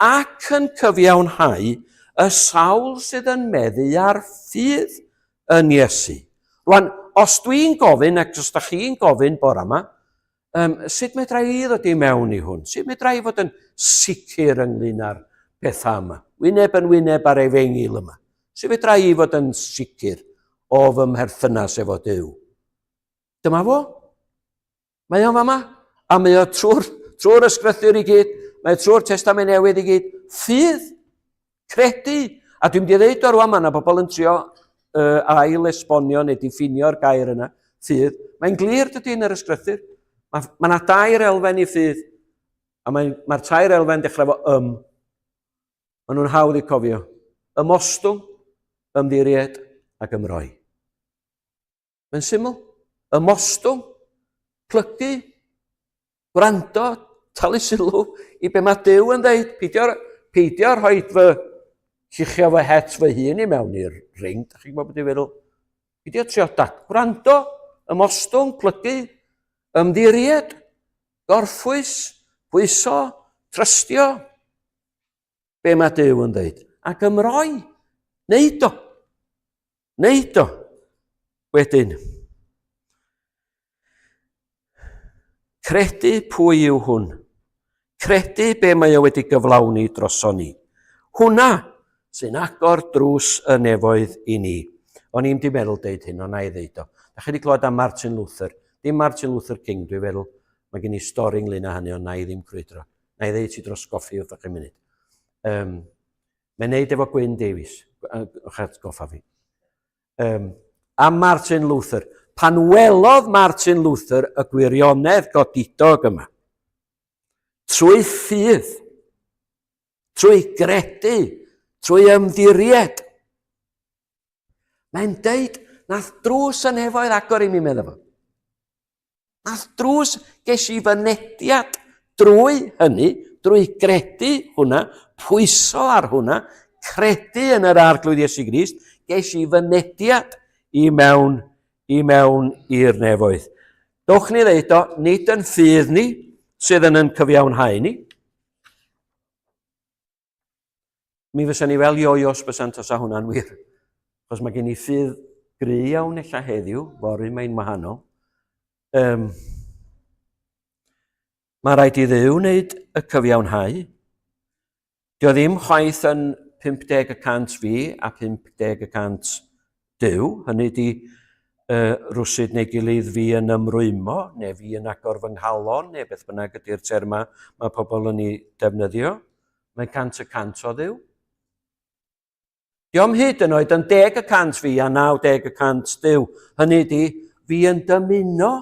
ac yn cyfiawnhau y sawl sydd yn meddu ar ffydd yn Iesu. Rwan, os dwi'n gofyn, ac os da chi'n gofyn bore yma, Sut medra I ddod I mewn I hwn? Sut medra I fod yn sicr ynglyn â'r pethau yma? Wyneb yn wyneb ar Efengil yma. Sut medra I fod yn sicr o fy mherthynas efo Duw? Dyma fo. Mae o'n fama. A mae o trwy'r ysgrythyr I gyd. Mae o trwy'r testament newydd I gyd. Ffydd. Credu. A dwi'n mynd I ddeud o rwan, mae yna bobl yn trio ail esbonio neu diffinio'r gair yna. Ffydd. Mae'n glir dydy yn yr ysgrythyr. Mae yna 2 elfen I ffydd. A mae'r 2 elfen dechrau fo Maen nhw'n hawdd I cofio. Ymostwng, ymddiried ac ymroi. Mae'n syml. Ymostwng, plygu, gwrando, talu sylw I be mae Duw yn dweud. Peidio rhoi fy llichio fy het fy hun I mewn i'r ring. Da chi'n gwybod beth I feddwl? Peidio trio gwrando, ymostwng, plygu, ymddiried, gorffwys, pwyso, trystio. Be mae Duw yn dweud. Ac ymroi. Neud o. Neud o. Wedyn. Credu pwy yw hwn. Credu be mae o wedi gyflawni droson ni. Hwna sy'n agor drws y nefoedd I ni. O'n i'n di meddwl deud hyn, ond na I ddeud o. Da chi wedi clywed am Martin Luther. Dim Martin Luther King, dwi'n feddwl. Mae gen I stori ynglyn â hynny, ond na I ddim crwydro. Na I ddeud ti dros goffi wrth o'ch munud. Mae'n neud efo Gwyn Davies. O'ch atgoffa fi. Am Martin Luther. Pan welodd Martin Luther y gwirionedd godidog yma, trwy ffydd, trwy gredu, trwy ymddiried, mae'n deud, nath drws y nefoedd agor I mi meddwl fo. Nath drws ges I fynediad drwy hynny, drwy gredu hwnna, pwyso ar hwnna, credu yn yr arglwydd Iesu Grist, ges I fynediad I mewn i'r nefoedd. Dowch ni ddeud o, nid yn ffydd ni sydd yn cyfiawnhau ni. Mi fysa ni fel ioios bysa'n tasa hwnna'n wir. Chos mae gen I ffydd gry iawn ella heddiw, fori mae'n wahanol. Mae rhaid I ddew wneud y cyfiawnhau. Dio ddim chwaith yn 50% fi a 50% Duw. Hynny di rwsyd neu gilydd fi yn ymrwymo, neu fi yn agor fy nghalon, neu beth bynnag ydy'r terma mae pobl yn ei defnyddio. Mae'n 100% o Dduw. Diom hyd yn oed yn 10% fi a 90% Duw. Hynny di, fi yn dymuno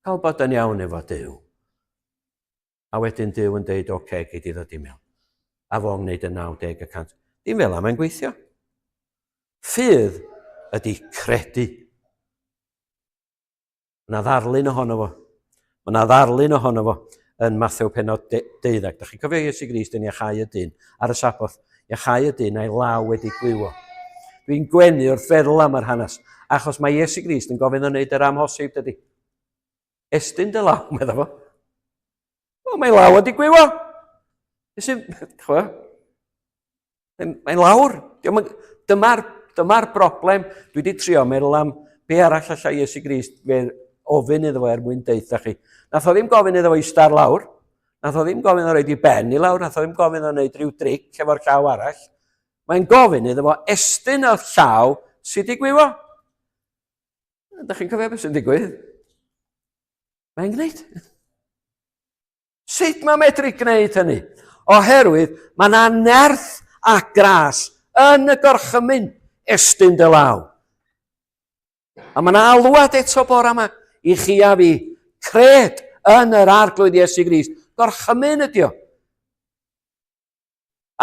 cael bod yn iawn efo Duw. A wedyn Duw yn deud, oce, gyd I ddod I mewn. A fo'n gwneud y 90%. Dim fel am yn gweithio. Ffydd ydy credu. Mae ddarlun ohono fo. Mae ddarlun ohono fo yn Mathew penod 12. Da chi'n cofio Iesu Grist yn iachau y dyn ar y saboth. Iachau y dyn a'i law wedi gwywo. Dwi'n gwenu wrth feddwl am yr hanes. Achos mae Iesu Grist yn gofyn o wneud yr amhosib dydy. Estyn dy law, meddwl fo. O, mae law wedi gwywo. Mae'n lawr. Dyma'r broblem. Dwi wedi trio meddwl am be arall allai Iesu Grist ofyn iddo fo mwyn deitha chi. Nath o ddim gofyn iddo fo istar lawr. Nath o ddim gofyn o roed I ben I lawr. Nath o ddim gofyn o wneud rhyw dric efo'r llaw arall. Mae'n gofyn iddo fo estyn y llaw sydd I gwywo. Da chi'n cofio beth sy'n digwydd? Mae'n gwneud. Sut mae medru gwneud hynny? Oherwydd mae yna nerth a gras yn y gorchymyn estyn dy law. A mae yna alwad eto bore yma I chi a fi. Cred yn yr arglwydd Iesu Grist. Gorchymyn ydi o.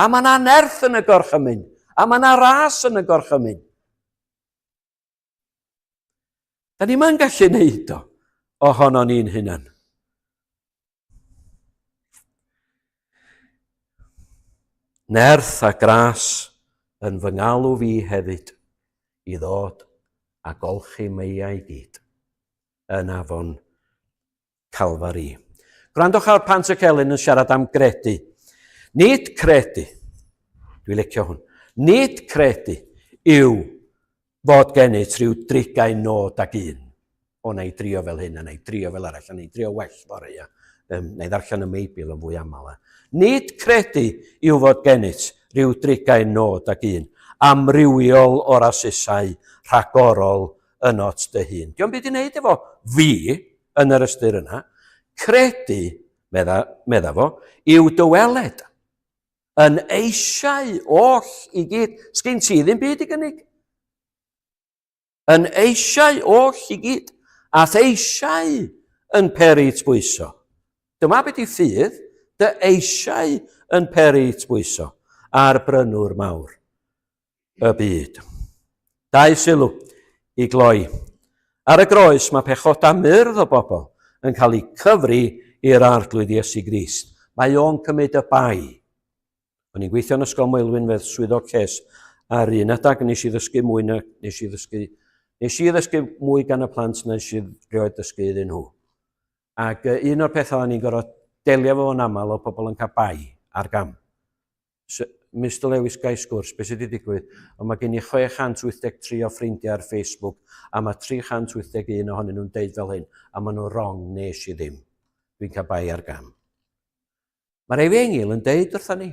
A mae yna nerth yn y gorchymyn. A mae yna ras yn y gorchymyn. Da ni'n gallu wneud o ohono ni'n hunan. Nerth a gras yn fy ngalw fi hefyd I ddod a golchi meiau gyd yn afon Calfari. Gwrandwch ar Pant y Celyn yn siarad am gredu. Nid credu, dwi'n licio hwn, nid credu yw fod gennyt rhyw 30 nod ag un. o na i drio fel hyn, a na i drio fel arall, a na i drio well ffordd, na i ddarllen y Meibl yn fwy aml. Nid credu yw fod gennyt rhyw drigain nod ac un, amrywiol o rasysau rhagorol yn ot dy hun. Diolch byd i wneud efo fi yn yr ystyr yna. Credu, medda fo, yw dyweled yn eisiau oll i gyd. Sgyn ti ddim byd i gynnig? Yn eisiau oll i gyd. Ath eisiau yn peri tbwyso. Dyma beth i ffydd, dy eisiau yn peri tbwyso a'r brynwr mawr y byd. Dau sylw i gloi. Ar y groes mae pechoda myrdd o bobl yn cael eu cyfri i'r arglwydd Iesu Grist. Mae o'n cymryd y bai. O'n i'n gweithio yn ysgol Moelwyn fedd swyddog ces ar un adag nes i ddysgu mwy gan y plant na nes i rioed dysgu iddyn nhw. Ac un o'r pethau o'n i'n gorfod delio fo yn aml o pobl yn cael bai ar gam. Mr Lewis gai sgwrs, beth sydd wedi digwydd, ond mae gen i 683 o ffrindiau ar Facebook, a mae 381 ohonyn nhw'n deud fel hyn, a maen nhw'n wrong nes i ddim. Dwi'n cael bai ar gam. Mae'r Efengil yn deud wrthyn ni.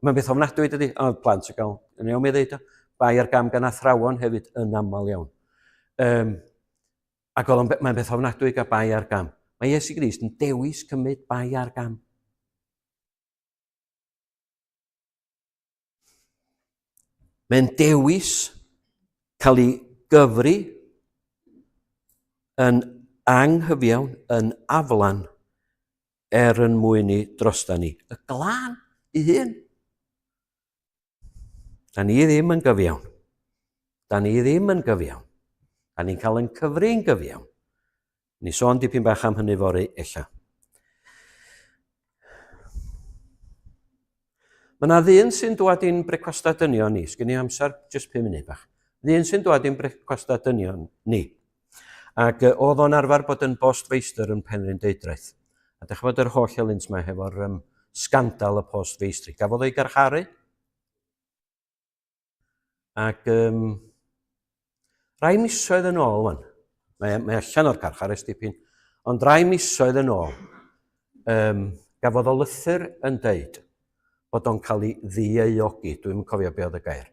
Mae'n beth ofnadwy dydy, o plant yn cael, yn iawn mi ddeud o, bai ar gam gan athrawon hefyd yn aml iawn. Ac mae'n beth ofnadwy gael bai ar gam. Mae Iesu Grist yn dewis cymryd bai ar gam. Mae'n dewis cael ei gyfri yn anghyfiawn, yn aflan, yn mwyn ni drosta ni. Y glân i hun. Da ni ddim yn gyfiawn. Da ni ddim yn gyfiawn. Da ni'n cael yn cyfri'n gyfiawn. Ni sôn dipyn bach am hynny fori ella. Mae yna ddyn sy'n dod i'n brecwasta dynion ni. Sgyn i amser jyst 5 munud bach. Ddyn sy'n dod i'n brecwasta dynion ni. Ac oedd o'n arfer bod yn bost feistr yn Penrhyn Deidraeth. A dech bod yr hollelynt yma hefo'r sgandal y post feistri. Gafodd o'i garcharu. Ac rai misoedd yn ôl, mae allan o'r carchar dipyn, ond rai misoedd yn ôl, gafodd o lythyr yn deud bod o'n cael ei ddieuogi. Dwi'n cofio be oedd y gair.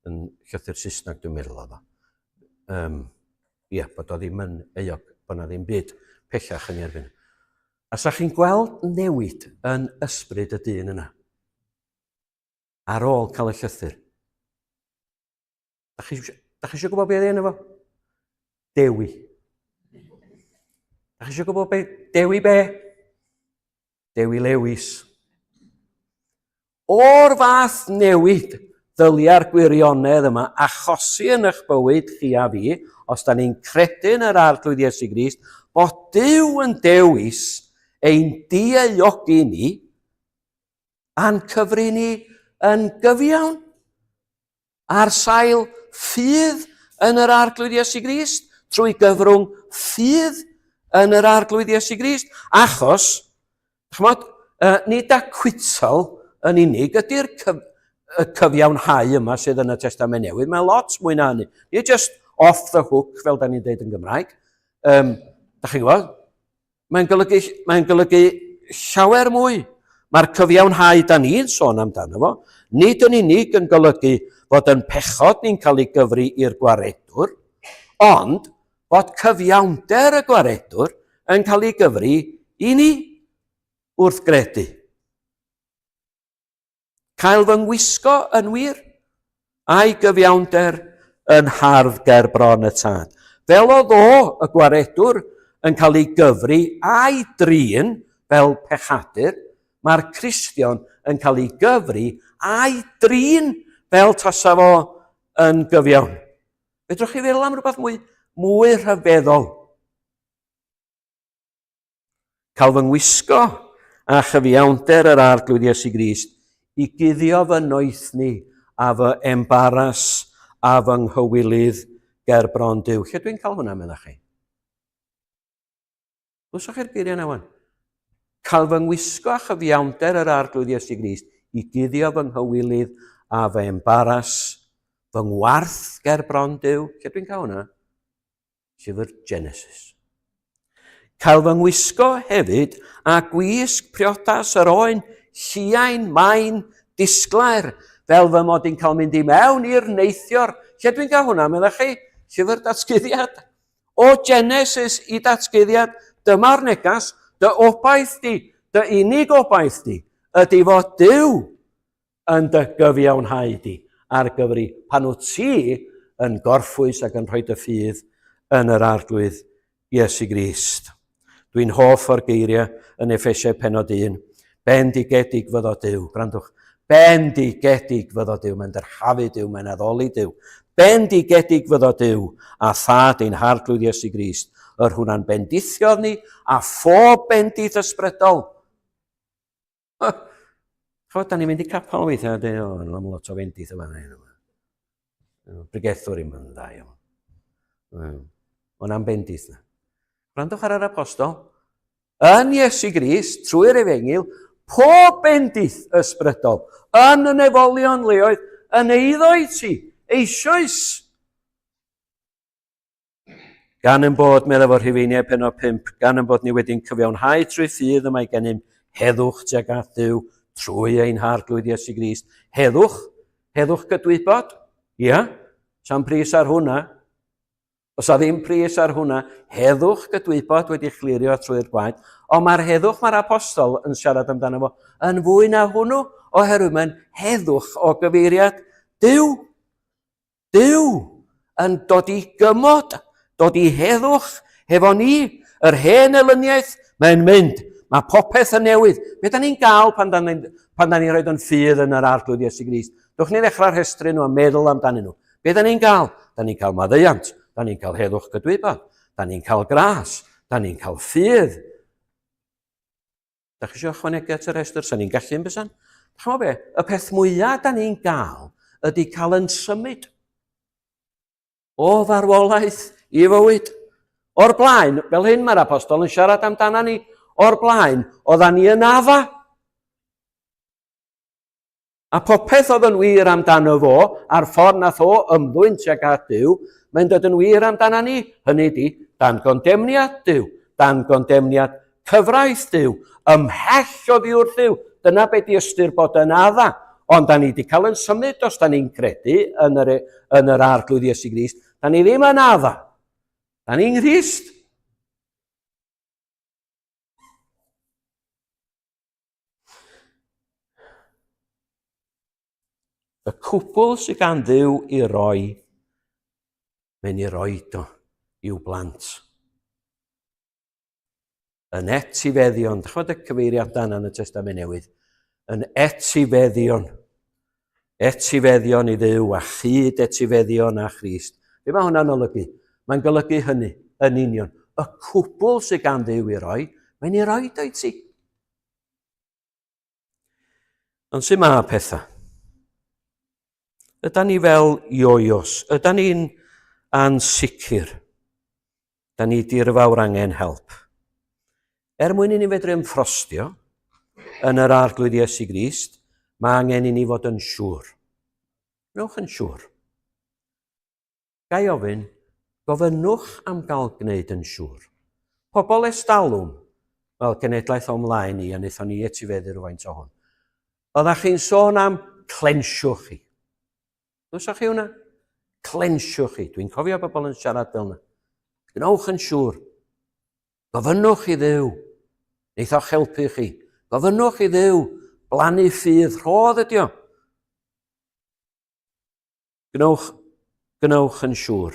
Yn llythyr Saesneg dwi'n meddwl o fo. Bod o ddim yn euog, bod na ddim byd pellach yn ei erbyn. A sa chi'n gweld newid yn ysbryd y dyn yna, ar ôl cael y llythyr. Da chi eisiau gwybod beth yna fo? Dewi. Da chi eisiau gwybod beth? Dewi be? Dewi Lewis. O'r fath newid ddylia'r gwirionedd yma achosi yn eich bywyd chi a fi, os da ni'n credu yn yr arglwydd Iesu Grist, bod Duw yn dewis ein dieuogi ni a'n cyfri ni yn gyfiawn ar sail ffydd yn yr arglwydd Iesu Grist, trwy gyfrwng ffydd yn yr arglwydd Iesu Grist, achos, nid acwytol yn unig ydy'r cyfiawnhau yma sydd yn y Testament Newydd. Mae lot mwy na hynny. Nid just off the hook, fel da ni'n deud yn Gymraeg. Da chi'n gwybod? Mae'n golygu llawer mwy. Mae'r cyfiawnhau da ni'n sôn amdano fo, nid yn unig yn golygu fod yn pechod ni'n cael ei gyfri i'r gwaredwr, ond bod cyfiawnder y gwaredwr yn cael ei gyfri i ni wrth gredu. Cael fy ngwisgo yn wir, a'i gyfiawnder yn hardd ger bron y tad. Fel oedd o, y gwaredwr, yn cael ei gyfri a'i drin fel pechadur, mae'r Cristion yn cael ei gyfri a'i drin fel tasa fo yn gyfiawn. Fedrwch chi feddwl am rhywbeth mwy rhyfeddol. Cael fy ngwisgo a chyfiawnder yr arglwydd Iesu Grist i guddio fy noethni a fy embaras a fy nghywilydd ger bron Duw. Lle dwi'n cael hwnna, meddwl chi? Gwyswch chi'r geiriau na wan? Cael fy ngwisgo a chyfiawnder yr arglwydd Iesu Grist i guddio fy nghywilydd a fy embaras, fy ngwarth ger bron Duw. Lle dwi'n cael hwnna? Llyfr Genesis. Cael fy ngwisgo hefyd a gwisg priodas yr oen, lliain, main, disglair, fel fy mod i'n cael mynd i mewn i'r neithiwr. Lle dwi'n cael hwnna, meddwl chi? Llyfr datguddiad. O Genesis i datguddiad, dyma'r negas, dy obaith di, dy unig obaith di, ydy fod Duw yn dy gyfiawnhau di ar gyfri pan wyt ti yn gorffwys ac yn rhoi dy ffydd yn yr arglwydd Iesu Grist. Dwi'n hoff o'r geiriau yn Effesiau pennod 1. Bendigedig fyddo Duw. Grandwch. Bendigedig fyddo Duw. Mae'n dyrchafu Duw, mae'n addoli Duw. Bendigedig fyddo Duw a thad ein harglwydd Iesu Grist. Yr hwnna'n bendithiodd ni a phob bendith ysbrydol. Chod, da ni'n mynd i capel weithiau, yn am lot o bendith yma. Brigethwr i'n mynd dda iawn. Hwnna'n bendith. Gwrandwch ar yr apostol. Yn Iesu Grist, trwy'r Efengyl, pob bendith ysbrydol, yn y nefolion leoedd, yn eiddoedd ti, eisoes. Gan yn bod, meddwl o'r Rhufeiniau pennod 5, gan yn bod ni wedi'n cyfiawnhau trwy ffydd y mae gennym heddwch tuag at Dduw trwy ein harglwydd Iesu Grist. Heddwch? Heddwch gydwybod? Ia, sa'n pris ar hwnna. Os a ddim pris ar hwnna, heddwch gydwybod wedi chlirio trwy'r gwaed, ond mae'r heddwch mae'r apostol yn siarad amdano fo yn fwy na hwnnw, oherwydd mae'n heddwch o gyfeiriad Duw. Duw yn dod i gymod, dod i heddwch hefo ni, yr hen elyniaeth, mae'n mynd. Mae popeth yn newydd. Be da ni'n gael pan da ni'n rhoi yn ffydd yn yr arglwydd Iesu Grist? Dwch ni ddechrau'r rhestru nhw a meddwl amdanyn nhw. Be da ni'n gael? Da ni'n cael maddeuant. Da ni'n cael heddwch gydwybod. Da ni'n cael gras. Da ni'n cael ffydd. Da chi eisiau ychwanegu at y restr? Sa ni'n gallu'n bysan? Chmo be? Y peth mwyaf da ni'n gael ydy cael yn symud o farwolaeth i fywyd. O'r blaen, fel hyn mae'r apostol yn siarad amdana ni, o'r blaen, oeddan ni yn adda. A popeth oedd yn wir amdano fo, a'r ffordd nath o ymddwyn tuag at Duw, mae'n dod yn wir amdana ni, hynny di, dan gondemniad Duw, dan gondemniad cyfraith Duw, ymhell oddi wrth Duw. Dyna be di ystyr bod yn adda. Ond da ni wedi cael yn symud os da ni'n credu yn yr arglwydd Iesu Grist. Da ni ddim yn adda. Da ni'n Grist. Y cwbl sydd gan Dduw i roi, mae'n i roed o i'w blant. Yn etifeddion, dych y cyfeiriad dan yn y Testament Newydd, yn etifeddion i Dduw a chyd etifeddion a Christ. Be mae hwnna'n olygu? Mae'n golygu hynny, yn union. Y cwbl sydd gan Dduw i roi, mae'n i roed o'i ti. Ond sy'n ma pethau? Yda ni fel ioios, yda ni'n ansicr, yda ni dirfawr angen help. Mwyn i ni fedru ymffrostio yn yr arglwydd Iesu Grist, mae angen i ni fod yn siŵr. Wnewch yn siŵr. Gai ofyn, gofynnwch am gael gwneud yn siŵr. Pobl estalwm, fel cenedlaeth o'n mlaen ni, a wnaethon ni etifeddu rhywfaint o hwn. Oeddech chi'n sôn am clensiwch chi. Dwysach chi hwnna? Clensiwch chi. Dwi'n cofio bobl yn siarad fel yna. Gnewch yn siŵr. Gofynnwch i Dduw. Neithoch helpu chi. Gofynnwch i Dduw. Blannu ffydd. Rhodd ydi o. Gnewch yn siŵr.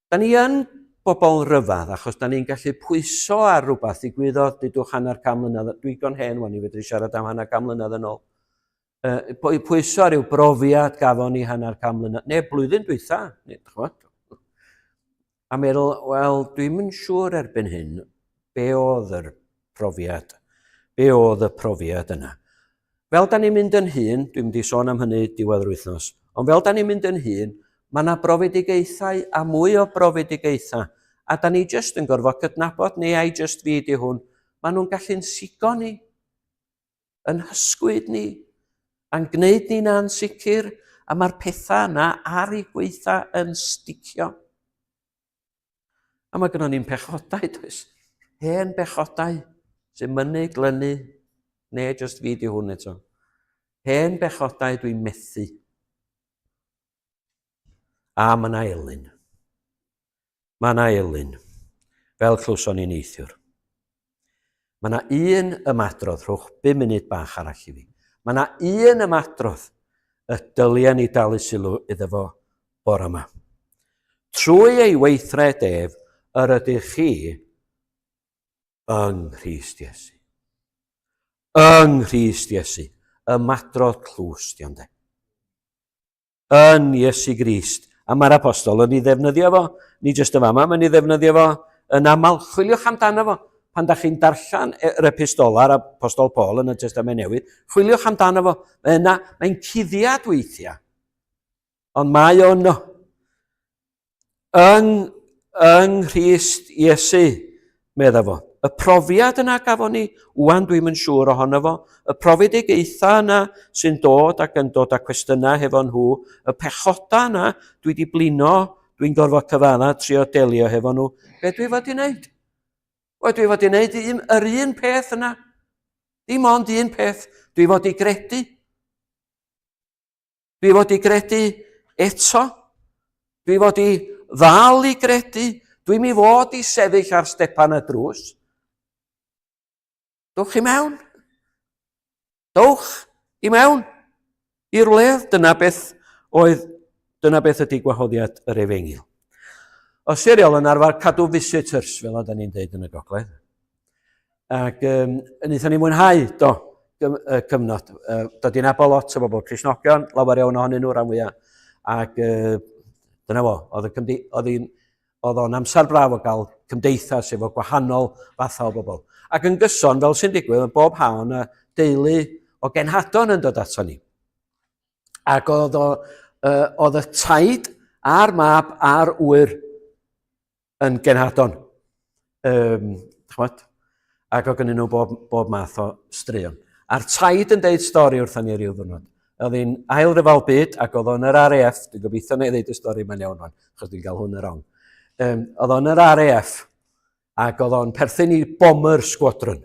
Da ni yn bobl ryfedd, achos da ni'n gallu pwyso ar rhywbeth i gwyddoedd dydwch hanner cam mlynedd. Dwi'n gon hen wan i fedru siarad am hanner cam mlynedd yn ôl. Pwyso ar yw brofiad gafon ni hanner cam mlynedd, neu blwyddyn dwytha. A meddwl, wel, dwi'n yn siŵr erbyn hyn, be oedd y profiad yna. Fel da ni'n mynd yn hun, dwi'n mynd i sôn am hynny diwedd yr wythnos, ond fel da ni'n mynd yn hun, mae yna brofedigaethau a mwy o brofedigaethau, a da ni jyst yn gorfod cydnabod, neu ai jyst fi di hwn, maen nhw'n gallu'n sigo ni, yn hysgwyd ni, a'n gwneud ni'n ansicr, a mae'r pethau yna ar ei gweitha yn sticio. A mae gynnon ni'n pechodau, does? hen bechodau sy'n mynnu, glynu, neu jyst fi di hwn eto. Hen bechodau dwi'n methu. A mae yna elyn. Mae yna elyn, fel clwson ni neithiwr. Mae yna un ymadrodd, rhwch 5 munud bach arall i fi. Mae yna un ymadrodd y dyliau ni dalu sylw iddo fo bore yma. Trwy ei weithred ef, yr ydych chi yng Nghrist Iesu. Yng Nghrist Iesu. Ymadrodd clws di ond e. Yn Iesu Grist. A mae'r apostol yn ei ddefnyddio fo, ni jyst y fama, mae'n ei ddefnyddio fo yn aml. Chwiliwch amdano fo. Pan da chi'n darllen yr epistolar apostol Paul yn y Testament Newydd, chwiliwch amdano fo. Mae'n cuddiad weithiau. Ond mae o'n no. Yng Nghrist Iesu, medda fo. Y profiad yna gafon ni, wwan dwi'n yn siŵr ohono fo, y profedigaetha yna sy'n dod ac yn dod â cwestiynau hefo nhw, y pechoda yna dwi wedi blino, dwi'n gorfod cyfanna trio delio hefo nhw. Be dwi fod i wneud? Wel, dwi fod i wneud yr un peth yna. Dim ond un peth. Dwi fod i gredu. Dwi fod i gredu eto. Dwi fod i ddal i gredu. Dwi'n mi fod i sefyll ar stepan y drws. Dwch i mewn. Dwch i mewn. I'r wledd, dyna beth ydy gwahoddiad yr Efengyl. O siriol yn arfer cadw visitors, fel oedden ni'n deud yn y gogledd. Ac wnaethon ni mwynhau, cyfnod. Dod i'n abo lot o bobl Cristnogion, lawer iawn ohonyn nhw ran fwyaf. Ac dyna fo, oedd o'n amser braf o gael cymdeithas efo gwahanol fath o bobl. Ac yn gyson, fel sy'n digwydd, yn bob hawn, y deulu o Genhadon yn dod ato ni. Ac oedd y taid a'r mab a'r wyr yn Genhadon. Ac oedd gennyn nhw bob math o straeon. A'r taid yn deud stori wrthyn ni ryw ddwrnod. Oedd hi'n ail ryfal byd ac oedd o'n yr RAF, dwi'n gobeithio neu ddeud y stori mae'n iawn o'n, achos dwi'n cael hwn yn rong. Oedd o'n yr RAF ac oedd o'n perthyn i Bomber Squadron.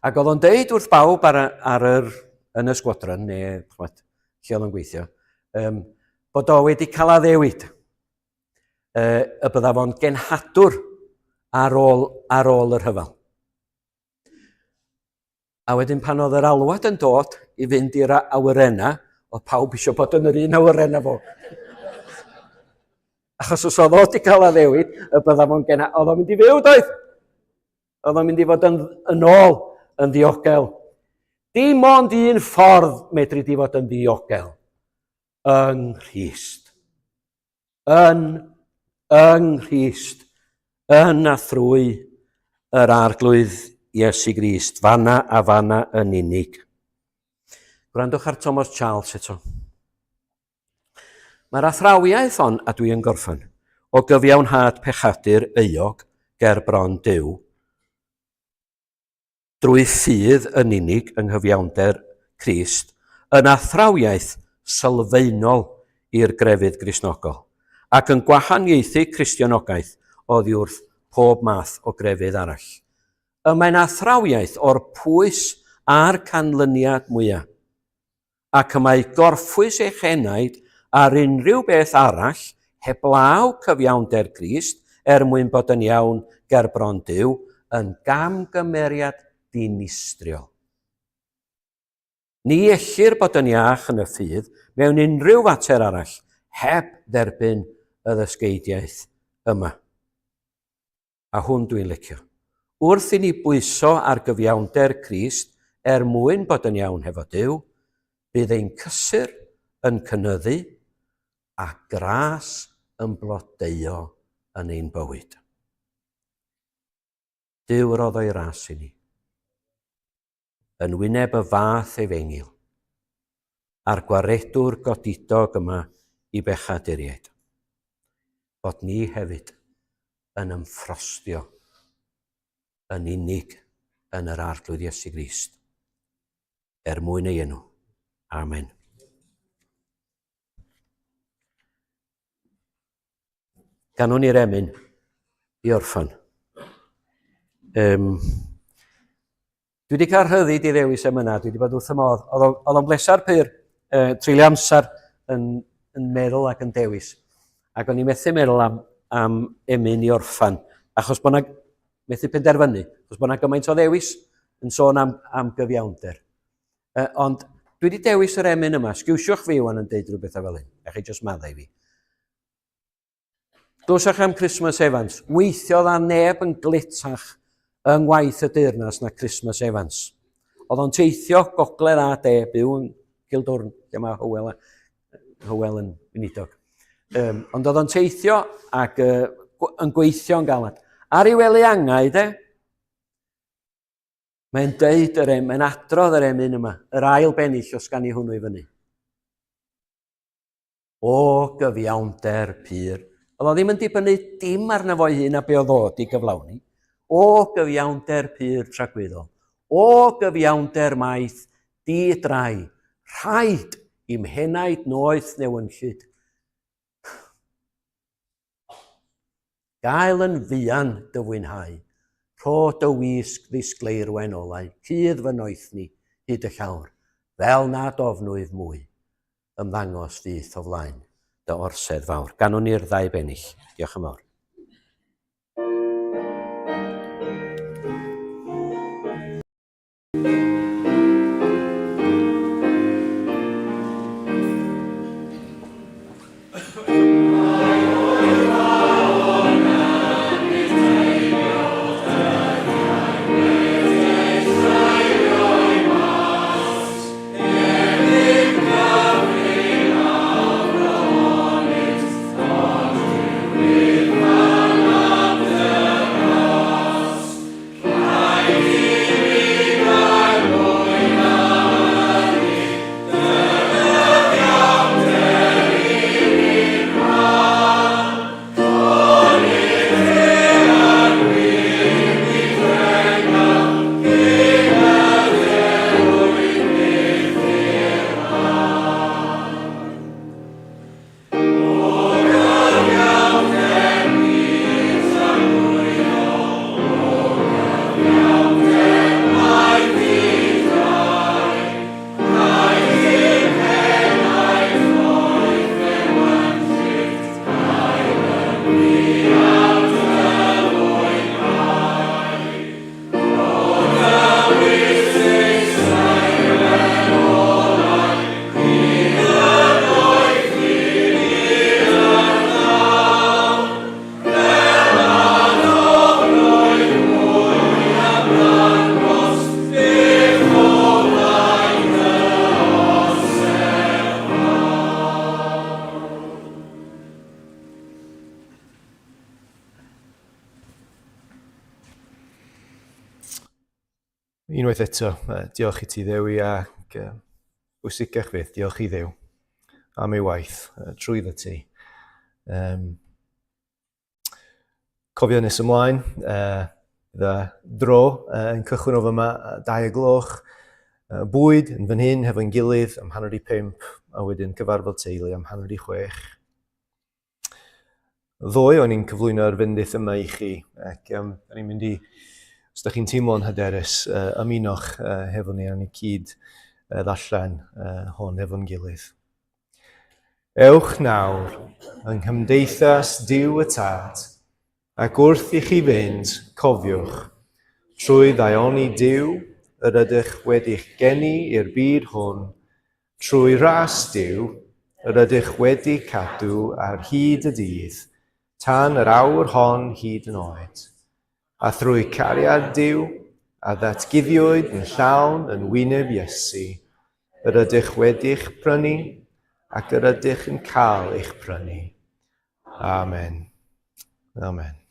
Ac oedd o'n deud wrth bawb yn y sgwadron, neu lle oedd o'n gweithio, bod o wedi cael addewid. Y bydda fo'n genhadwr ar ôl yr hyfal. A wedyn pan oedd yr alwad yn dod i fynd i'r awyrena, oedd pawb eisiau bod yn yr un awyrena fo. Achos os oedd o wedi cael addewid, y bydda fo'n genhadwr, oedd o'n mynd i fyw doedd. Oedd o'n mynd i fod yn ôl yn ddiogel. Dim ond un ffordd medru di fod yn ddiogel. Yng Nghrist. Yng Nghrist. Yn a thrwy yr arglwydd Iesu Grist, fanna a fanna yn unig. Gwrandwch ar Thomas Charles eto. Mae'r athrawiaeth hon, a dwi yn gorffen, o gyfiawnhad pechadur euog ger bron Duw, drwy ffydd yn unig yng nghyfiawnder Crist, yn athrawiaeth sylfaenol i'r grefydd Gristnogol, ac yn gwahaniaethu Cristionogaeth oddi wrth pob math o grefydd arall. Mae'n athrawiaeth o'r pwys a'r canlyniad mwyaf, ac mae gorffwys eich enaid ar unrhyw beth arall heblaw cyfiawnder Crist mwyn bod yn iawn ger bron Duw yn gamgymeriad dinistriol. Ni ellir bod yn iach yn y ffydd mewn unrhyw fater arall heb dderbyn y ddysgeidiaeth yma. A hwn dwi'n licio. Wrth i ni bwyso ar gyfiawnder Crist mwyn bod yn iawn hefo Duw, bydd ein cysur yn cynyddu a gras yn blodeuo yn ein bywyd. Duw rodd o'i ras i ni. Yn wyneb y fath Efengyl, a'r gwaredwr godidog yma i bechaduriaid. Bod ni hefyd yn ymffrostio yn unig yn yr arglwydd Iesu Grist. Mwyn ei enw. Amen. Ganwn ni'r emyn i orffan. Dwi wedi cael rhyddid i ddewis am yna, dwi wedi bod wrth y modd. Oedd o'n bleser pyr treulio amser yn meddwl ac yn dewis. Ac o'n i methu meddwl am emyn i orffan, achos bod yna, methu penderfynu, achos bod yna gymaint o ddewis yn sôn am gyfiawnder. Ond dwi wedi dewis yr emyn yma, sgiwsiwch fi wan yn deud rhywbeth fel hyn, a chi jyst maddau fi. Glwsach am Christmas Evans, weithio dda neb yn glitach yng ngwaith y deyrnas na Christmas Evans. Oedd o'n teithio gogledd a de, byw yn Gildwrn, lle mae Hywel yn unidog. Ond oedd o'n teithio ac yn gweithio yn galad. Ar ei wely angau, de, mae'n deud mae'n adrodd yr emyn yma, yr ail bennill os gan i hwnnw i fyny. O gyfiawnder pyr. Oedd o ddim yn dibynnu dim arno fo'i hun a be oedd o di gyflawni. O gyfiawnder pyr tragwyddol. O gyfiawnder maith di drai. Rhaid i'm henaid noeth newynllyd. Gael yn fuan dy fwynhau. Rho dy wisg ddisgleirwen olau. Cydd fy noethni hyd y llawr. Fel nad ofnwydd mwy. Ymddangos fydd o flaen dy orsedd fawr. Ganwn ni'r ddau bennill. Diolch yn fawr. Unwaith eto, diolch i ti Ddewi ac bwysicach fydd, diolch i Dduw am ei waith trwyddo ti. Cofio nes ymlaen, bydda dro yn cychwyn o fyma 2:00, bwyd yn fan hyn hefo'n gilydd am 4:30 a wedyn cyfarfod teulu am 5:30. Ddoe o'n i'n cyflwyno'r fendith yma i chi ac da ni'n mynd i, os da chi'n teimlo'n hyderus, ymunwch hefo ni a ni cyd ddarllen hon efo'n gilydd. Ewch nawr yng nghymdeithas Duw y Tad, ac wrth i chi fynd, cofiwch, trwy ddaioni Duw, yr ydych wedi'ch geni i'r byd hwn, trwy ras Duw, yr ydych wedi cadw ar hyd y dydd, tan yr awr hon hyd yn oed. A thrwy cariad Duw, a ddatguddiwyd yn llawn yn wyneb Iesu, yr ydych wedi'ch prynu, ac yr ydych yn cael eich prynu. Amen. Amen.